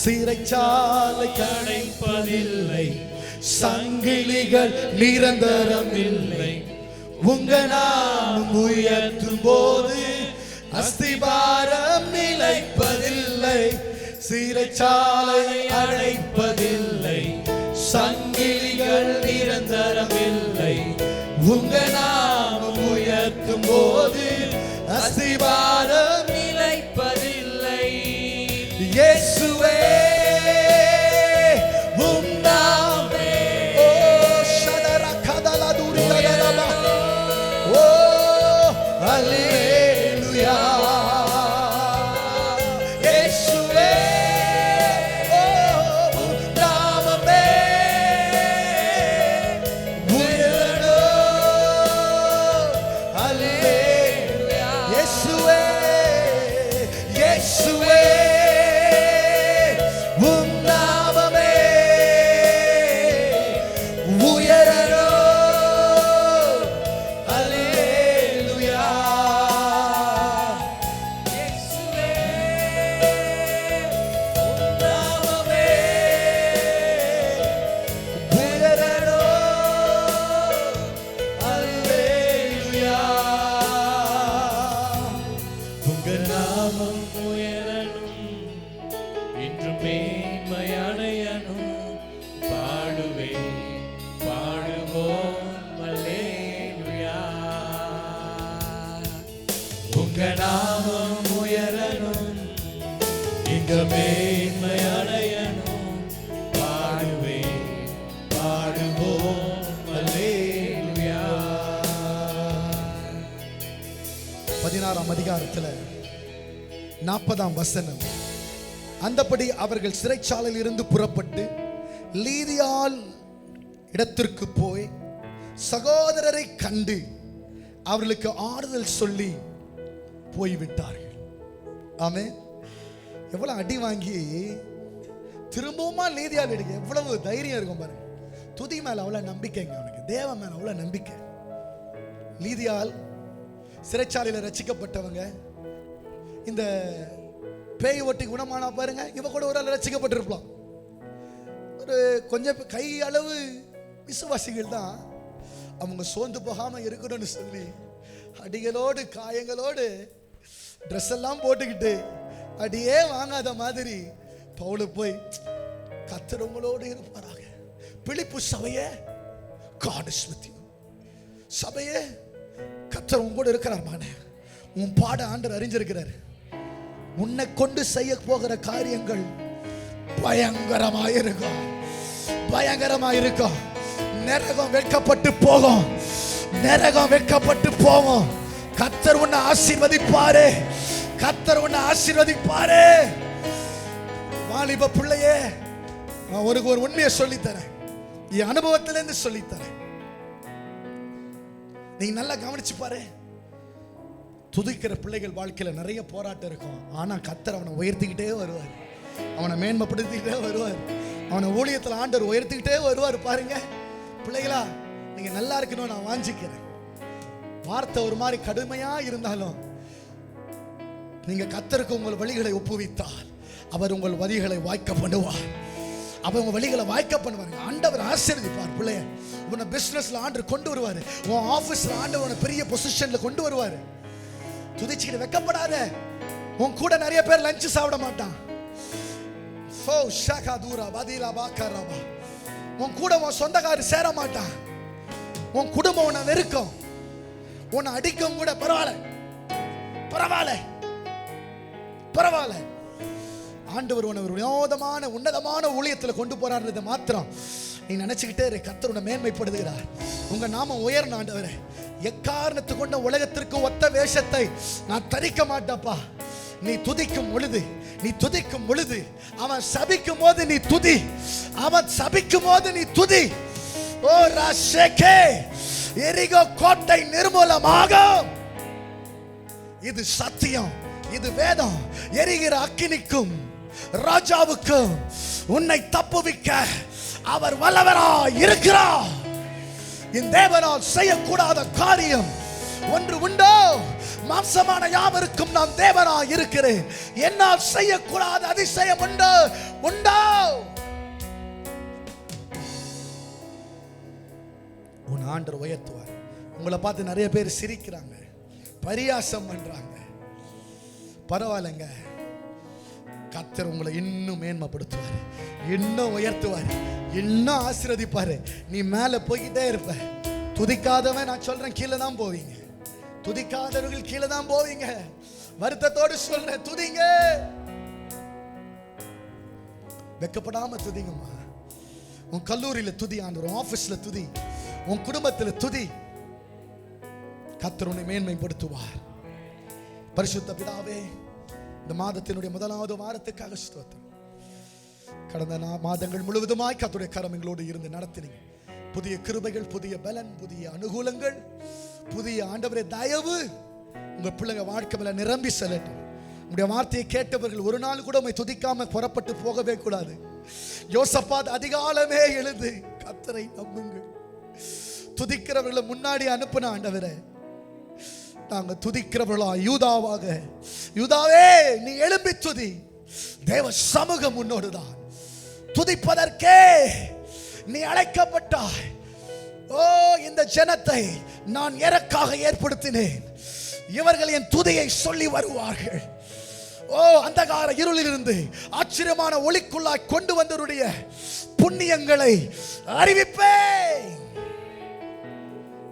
சிறைச்சாலை அடைப்பதில்லை, சங்கிலிகள் நிரந்தரம் இல்லை. உங்க நாமம் உயர்த்தும் போது அஸ்திபாரம் நிலைப்பதில்லை. சிறைச்சாலை அடைப்பதில்லை, சங்கிலிகள் நிரந்தரம் இல்லை. உங்க நாமம் உயர்த்தும் போது அஸ்திபாரம் நிலைப்பதில்லை. இயேசுவே மேன்மையடையணும். பாடுவேன், பாடுவோம் அல்லேலூயா. 16ஆம் அதிகாரத்தில் 40ஆம் வசனம். அந்தபடி அவர்கள் சிறைச்சாலையில் இருந்து புறப்பட்டு லீதியால் இடத்திற்கு போய் சகோதரரை கண்டு அவர்களுக்கு ஆறுதல் சொல்லி போய்விட்டார்கள். ஆமென். எவ்வளவு அடி வாங்கி திரும்பவுமா லீதியா வீடுங்க. எவ்வளவு தைரியம் இருக்கும் பாருங்க. துதி மேல அவ்வளவு நம்பிக்கைங்க அவனுக்கு, தேவ மேல அவ்வளவு நம்பிக்கை. லீதியால் சிறைச்சாலையில் ரட்சிக்கப்பட்டவங்க. இந்த பேய் ஒட்டி குணமானா பாருங்க, இவ கூட ஒரு ஆள் ரட்சிக்கப்பட்டிருப்பான். ஒரு கொஞ்சம் கை அளவு விசுவாசிகள் தான் அவங்க சோர்ந்து போகாம இருக்கணும்னு சொல்லி அடிகளோடு காயங்களோடு ட்ரெஸ் எல்லாம் போட்டுக்கிட்டு அடியே வாங்காத மாதிரி பவுல் போய் கர்த்தர் உங்களோடு இருப்பாராக. பிலிப்பு சபையே, God is with you. சபையே, கர்த்தர் உங்களோடு இருக்கிறார். மகனே, உன் பாட ஆண்டவர் அறிஞ்சிருக்கிறார். உன்னை கொண்டு செய்ய போகிற காரியங்கள் பயங்கரமாயிருக்கும், பயங்கரமாயிருக்கும். நரகம் வெட்கப்பட்டு போகும், நரகம் வெட்கப்பட்டு போகும். கர்த்தர் உன்னை ஆசீர்வதிப்பாரே, கர்த்தர் உன்னை ஆசீர்வதிப்பாரே. வாலிப பிள்ளையே, நான் உனக்கு ஒரு உண்மையை சொல்லித்தரேன், என் அனுபவத்திலிருந்து சொல்லித்தரேன். நீ நல்லா கவனிச்சு பாரு. துதிக்கிற பிள்ளைகள் வாழ்க்கையில நிறைய போராட்டம் இருக்கும். ஆனா கர்த்தர் அவனை உயர்த்திக்கிட்டே வருவார், அவனை மேன்மைப்படுத்திக்கிட்டே வருவார், அவனை ஊழியத்தில் ஆண்டவர் உயர்த்திக்கிட்டே வருவார். பாருங்க பிள்ளைகளா, நீங்க நல்லா இருக்கணும் நான் வாஞ்சிக்கிறேன். வார்த்தை ஒரு மாதிரி கடுமையா இருந்தாலும் நீங்க கர்த்தருக்கு உங்கள் வழிகளை ஒப்புவித்தால் அவர் உங்கள் வழிகளை வாய்க்க பண்ணுவார். அவர் உங்க வழிகளை வாய்க்க பண்ணுவார். ஆண்டவர் ஆசீர்வதிப்பார். பிள்ளைய உன்னை பிசினஸ்ல ஆண்டவர் கொண்டு வருவார். உன் ஆபீஸ்ல ஆண்டவர் உன்னை பெரிய பொசிஷன்ல கொண்டு வருவார். துதிச்சுக்கிட்டு வெக்கப்படாத. உன் கூட நிறைய பேர் லஞ்ச் சாப்பிட மாட்டான். உன் கூட உன் சொந்தக்காரர் சேர மாட்டான். உன் குடும்பம் உன்னை வெறுக்கும், உன்னை அடிக்கும் கூட. பரவாயில்ல. ஆண்டவர் உன்னை ஒரு வினோதமான உன்னதமான ஊழியத்தில் கொண்டு போறாருன்றதை மாத்திரம் நீ நினைச்சுக்கிட்டே இரு. கர்த்தர் உன்னை மேன்மைப்படுத்துகிறார். உங்க நாமம் உயர்ந்த ஆண்டவரே, எக்காரணத்து கொண்ட உலகத்திற்கு ஒத்த வேஷத்தை நான் தரிக்க மாட்டேன்ப்பா. நீ துதிக்கும் பொழுது அவன் சபிக்கும் போது நீ துதி, அவன் சபிக்கும் போது நீ துதி. ஓ ராஷேகே, எரிகோ கோட்டை நிர்மூலமாகும். இது சத்தியம், இது வேதம். எரிகிற அக்கினிக்கும் ராஜாவுக்கும் உன்னை தப்புவிக்க அவர் வல்லவராய் இருக்கிறார். இந்த தேவனால் செய்யக்கூடாத காரியம் ஒன்று உண்டோ? மாம்சமான யாவருக்கும் நான் தேவனாய் இருக்கிறேன். என்னால் செய்யக்கூடாத அதிசயம் உண்டோ? உன் ஆண்டவர் உயர்த்துவார். உங்களை பார்த்து நிறைய பேர் சிரிக்கிறாங்க, பரியாசம் பண்றாங்க. பரவாயில்லைங்க, கர்த்தர் உங்களை இன்னும் மேன்மைப்படுத்துவார், இன்னும் உயர்த்துவார், இன்னும் ஆசீர்வதிப்பாரு. நீ மேல போய்கிட்டே இருப்ப. துதிக்காதவன் நான் சொல்றேன் கீழே தான் போவீங்க. துதிக்காதவர்கள் கீழே தான் போவீங்க. வருத்தத்தோடு சொல்றேன், துதிங்க. வெக்கப்படாம துதிங்கம்மா. உன் கல்லூரியில துதி ஆண்டவர், உன் ஆபீஸ்ல துதி, உன் குடும்பத்துல துதி. கர்த்தர் உன்னை மேன்மைப்படுத்துவார். பரிசுத்த பிதாவே, இந்த மாதத்தினுடைய முதலாவது வாரத்துக்காக ஸ்தோத்திரம். கடந்த மாதங்கள் முழுவதுமாய் கர்த்தருடைய கரம் எங்களோடு இருந்து நடத்தினீங்க. புதிய கிருபைகள், புதிய பலன், புதிய அனுகூலங்கள், புதிய ஆண்டவரே தயவு உங்க பிள்ளைங்க வாழ்க்கை மேல நிரம்பி செல்லட்டும். உங்களுடைய வார்த்தையை கேட்டவர்கள் ஒரு நாள் கூட உம்மை துதிக்காம புறப்பட்டு போகவே கூடாது. யோசபாத் அதிகாலமே எழுந்து கர்த்தரை நம்புங்கள். துதிக்கிறவர்களை முன்னாடி அனுப்பின ஆண்டவரே, நாங்க துதிக்கிறவர்களா யூதாவாக, யூதாவே நீ எழும்பி துதி. தேவ சமூகம் உன்னோடுதான். துதிப்பதற்கே நீ அழைக்கப்பட்டாய். ஓ, இந்த ஜனத்தை நான் எனக்காக ஏற்படுத்தினேன். இவர்கள் என் துதியை சொல்லி வருவார்கள். ஓ, அந்தகார இருளிலிருந்து ஆச்சரியமான ஒளிக்குள்ளாய் கொண்டு வந்தவருடைய புண்ணியங்களை அறிவிப்பேன்.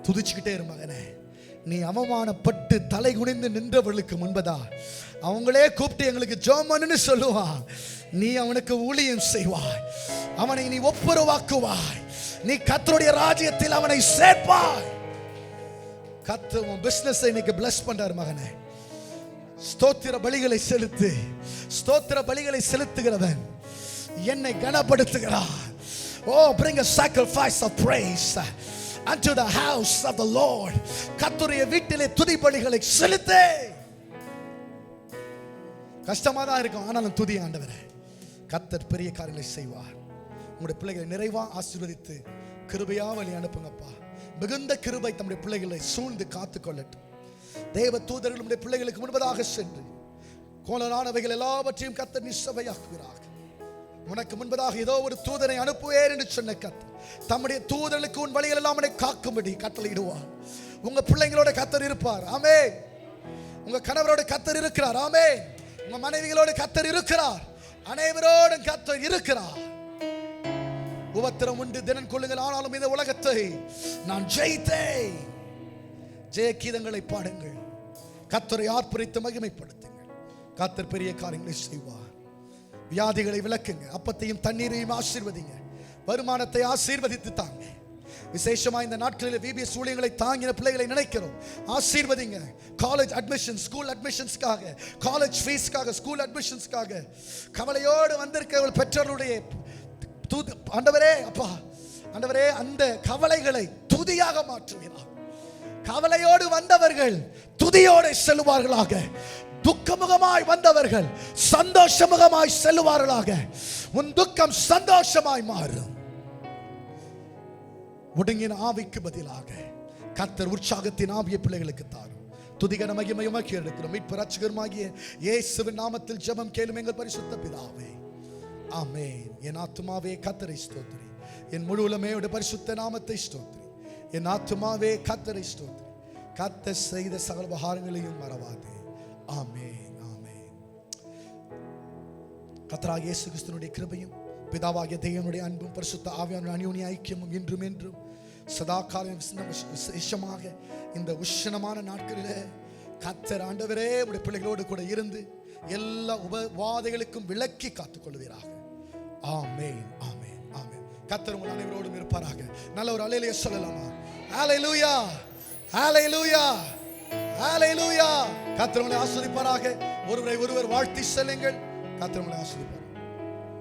துதிச்சுக்கிட்டே இரு மகனே. நீ அவமானப்பட்டு தலை குனிந்து நின்றவர்களுக்கு முன்பதா அவங்களே கூப்பிட்டு எங்களுக்கு ஜோமன்னு சொல்லுவான். நீ அவனுக்கு ஊழியம் செய்வாய், அவனை நீ ஒப்புரவாக்குவாய், நீ கர்த்தருடைய ராஜ்யத்தில் அவனை சேர்ப்பாய். கர்த்தர் உன் பிசினஸ் இன்னைக்கு பிளஸ் பண்றார் மகனே. ஸ்தோத்திர பலிகளை செலுத்து. ஸ்தோத்திர பலிகளை செலுத்துகிறவன் என்னை கனப்படுத்துகிறார். Oh, bring a sacrifice of praise unto the house of the Lord. கர்த்தருடைய வீட்டிலே துதி பலிகளை செலுத்து. கஷ்டமா தான் இருக்கும், ஆனாலும் துதி ஆண்டவரே. கர்த்தர் பெரிய காரியங்களை செய்வார். உங்களுடைய பிள்ளைகளை நிறைவா ஆசீர்வதித்து கிருபையா வழி அனுப்புங்கப்பா. மிகுந்த கிருபை தம்முடைய பிள்ளைகளை சூழ்ந்து காத்துக்கொள்ளட்டும். தேவ தூதர்களுடைய பிள்ளைகளுக்கு முன்பதாக சென்று கோலனானவைகள் எல்லாவற்றையும் கர்த்தர் நிச்சயமாக்குகிறார். உனக்கு முன்பதாக ஏதோ ஒரு தூதனை அனுப்புவேன் என்று சொன்ன கர்த்தர் தம்முடைய தூதர்களுக்கு உன் வழிகள் எல்லாம் அவனை காக்கும்படி கட்டளையிடுவார். உங்க பிள்ளைங்களோட கர்த்தர் இருப்பார். ஆமென். உங்க கணவரோட கர்த்தர் இருக்கிறார். ஆமென். உங்க மனைவிகளோட கர்த்தர் இருக்கிறார். அனைவரோடும் கர்த்தர் இருக்கிறார். உபத்திரம் உண்டு, தினம் கொள்ளுங்கள், ஆனாலும் இந்த உலகத்தை நான் ஜெயித்தேன். ஜெய கீதங்களை பாடுங்கள், கர்த்தரை ஆர்ப்பரித்து மகிமைப்படுத்துங்கள். கர்த்தர் பெரிய காரியங்களை செய்வார். வியாதிகளை விலக்குங்க, அப்பத்தையும் தண்ணீரையும் ஆசீர்வதிங்க, வருமானத்தை ஆசீர்வதித்து தாங்க. விசேஷமா இந்த நாட்களில் விபிஎஸ் ஊழியங்களை தாங்கின பிள்ளைகளை நினைக்கிறோம். ஆசீர்வதிங்க. காலேஜ் அட்மிஷன், ஸ்கூல் அட்மிஷன்ஸ்க்காக, காலேஜ் ஃபீஸ்க்காக, ஸ்கூல் அட்மிஷன்ஸ்க்காக கவலையோடு வந்திருக்கிற பெற்றோருடைய ஆண்டவரே, அப்பா ஆண்டவரே, அந்த கவலைகளை துதியாக மாற்றுகிறார். கவலையோடு வந்தவர்கள் துதியோடு செல்வார்களாக. துக்கமுகமாய் வந்தவர்கள் சந்தோஷமுகமாய் செல்வார்களாக. உன் துக்கம் சந்தோஷமாய் மாறும். முடங்கின ஆவிக்கு பதிலாக கர்த்தர் உற்சாகத்தின் ஆவியை பிள்ளைகளுக்கு தாரும். துதிகன மகிமையுமாக்கி எடுக்கிறோம். மீட்பு ரட்சகருமாகிய இயேசுவின் நாமத்தில் ஜெபம் கேளும் எங்கள் பரிசுத்த பிதாவே, ஆமென். என் ஆத்துமாவே கர்த்தரை ஸ்தோத்திரி, என் முழு உலகமே பரிசுத்த நாமத்தை ஸ்தோத்திரி. என் ஆத்துமாவே கர்த்தரை ஸ்தோத்திரி, கர்த்தர் செய்த சகல உபகாரங்களையும் மறவாதே. ஆமென், ஆமென். கர்த்தராகிய இயேசு கிறிஸ்துவினுடைய கிருபையும் பிதாவாகிய தேவனுடைய அன்பும் பரிசுத்த ஆவியானவருடைய அந்யோன்ய ஐக்கியமும் இன்றும் என்றும் சதா காலம் விசேஷமாக இந்த உஷ்ணமான நாட்களிலே கர்த்தர் ஆண்டவரே உடைய பிள்ளைகளோடு கூட இருந்து எல்லா உபவாதைகளுக்கும் விலக்கி காத்துக் கொள்வீராக. ஆமென், ஆமென், ஆமென். கர்த்தர் உங்கள் அனைவரோடும் இருப்பாராக. நல்ல ஒரு அல்லேலூயா சொல்லலாமா? ஹல்லேலூயா, ஹல்லேலூயா, ஹல்லேலூயா. கர்த்தர் உங்களை ஆசீர்வதிப்பாராக. ஒருவரை ஒருவர் வாழ்த்தி செல்லுங்கள். கர்த்தர் உங்களை ஆசீர்வதிப்பார்.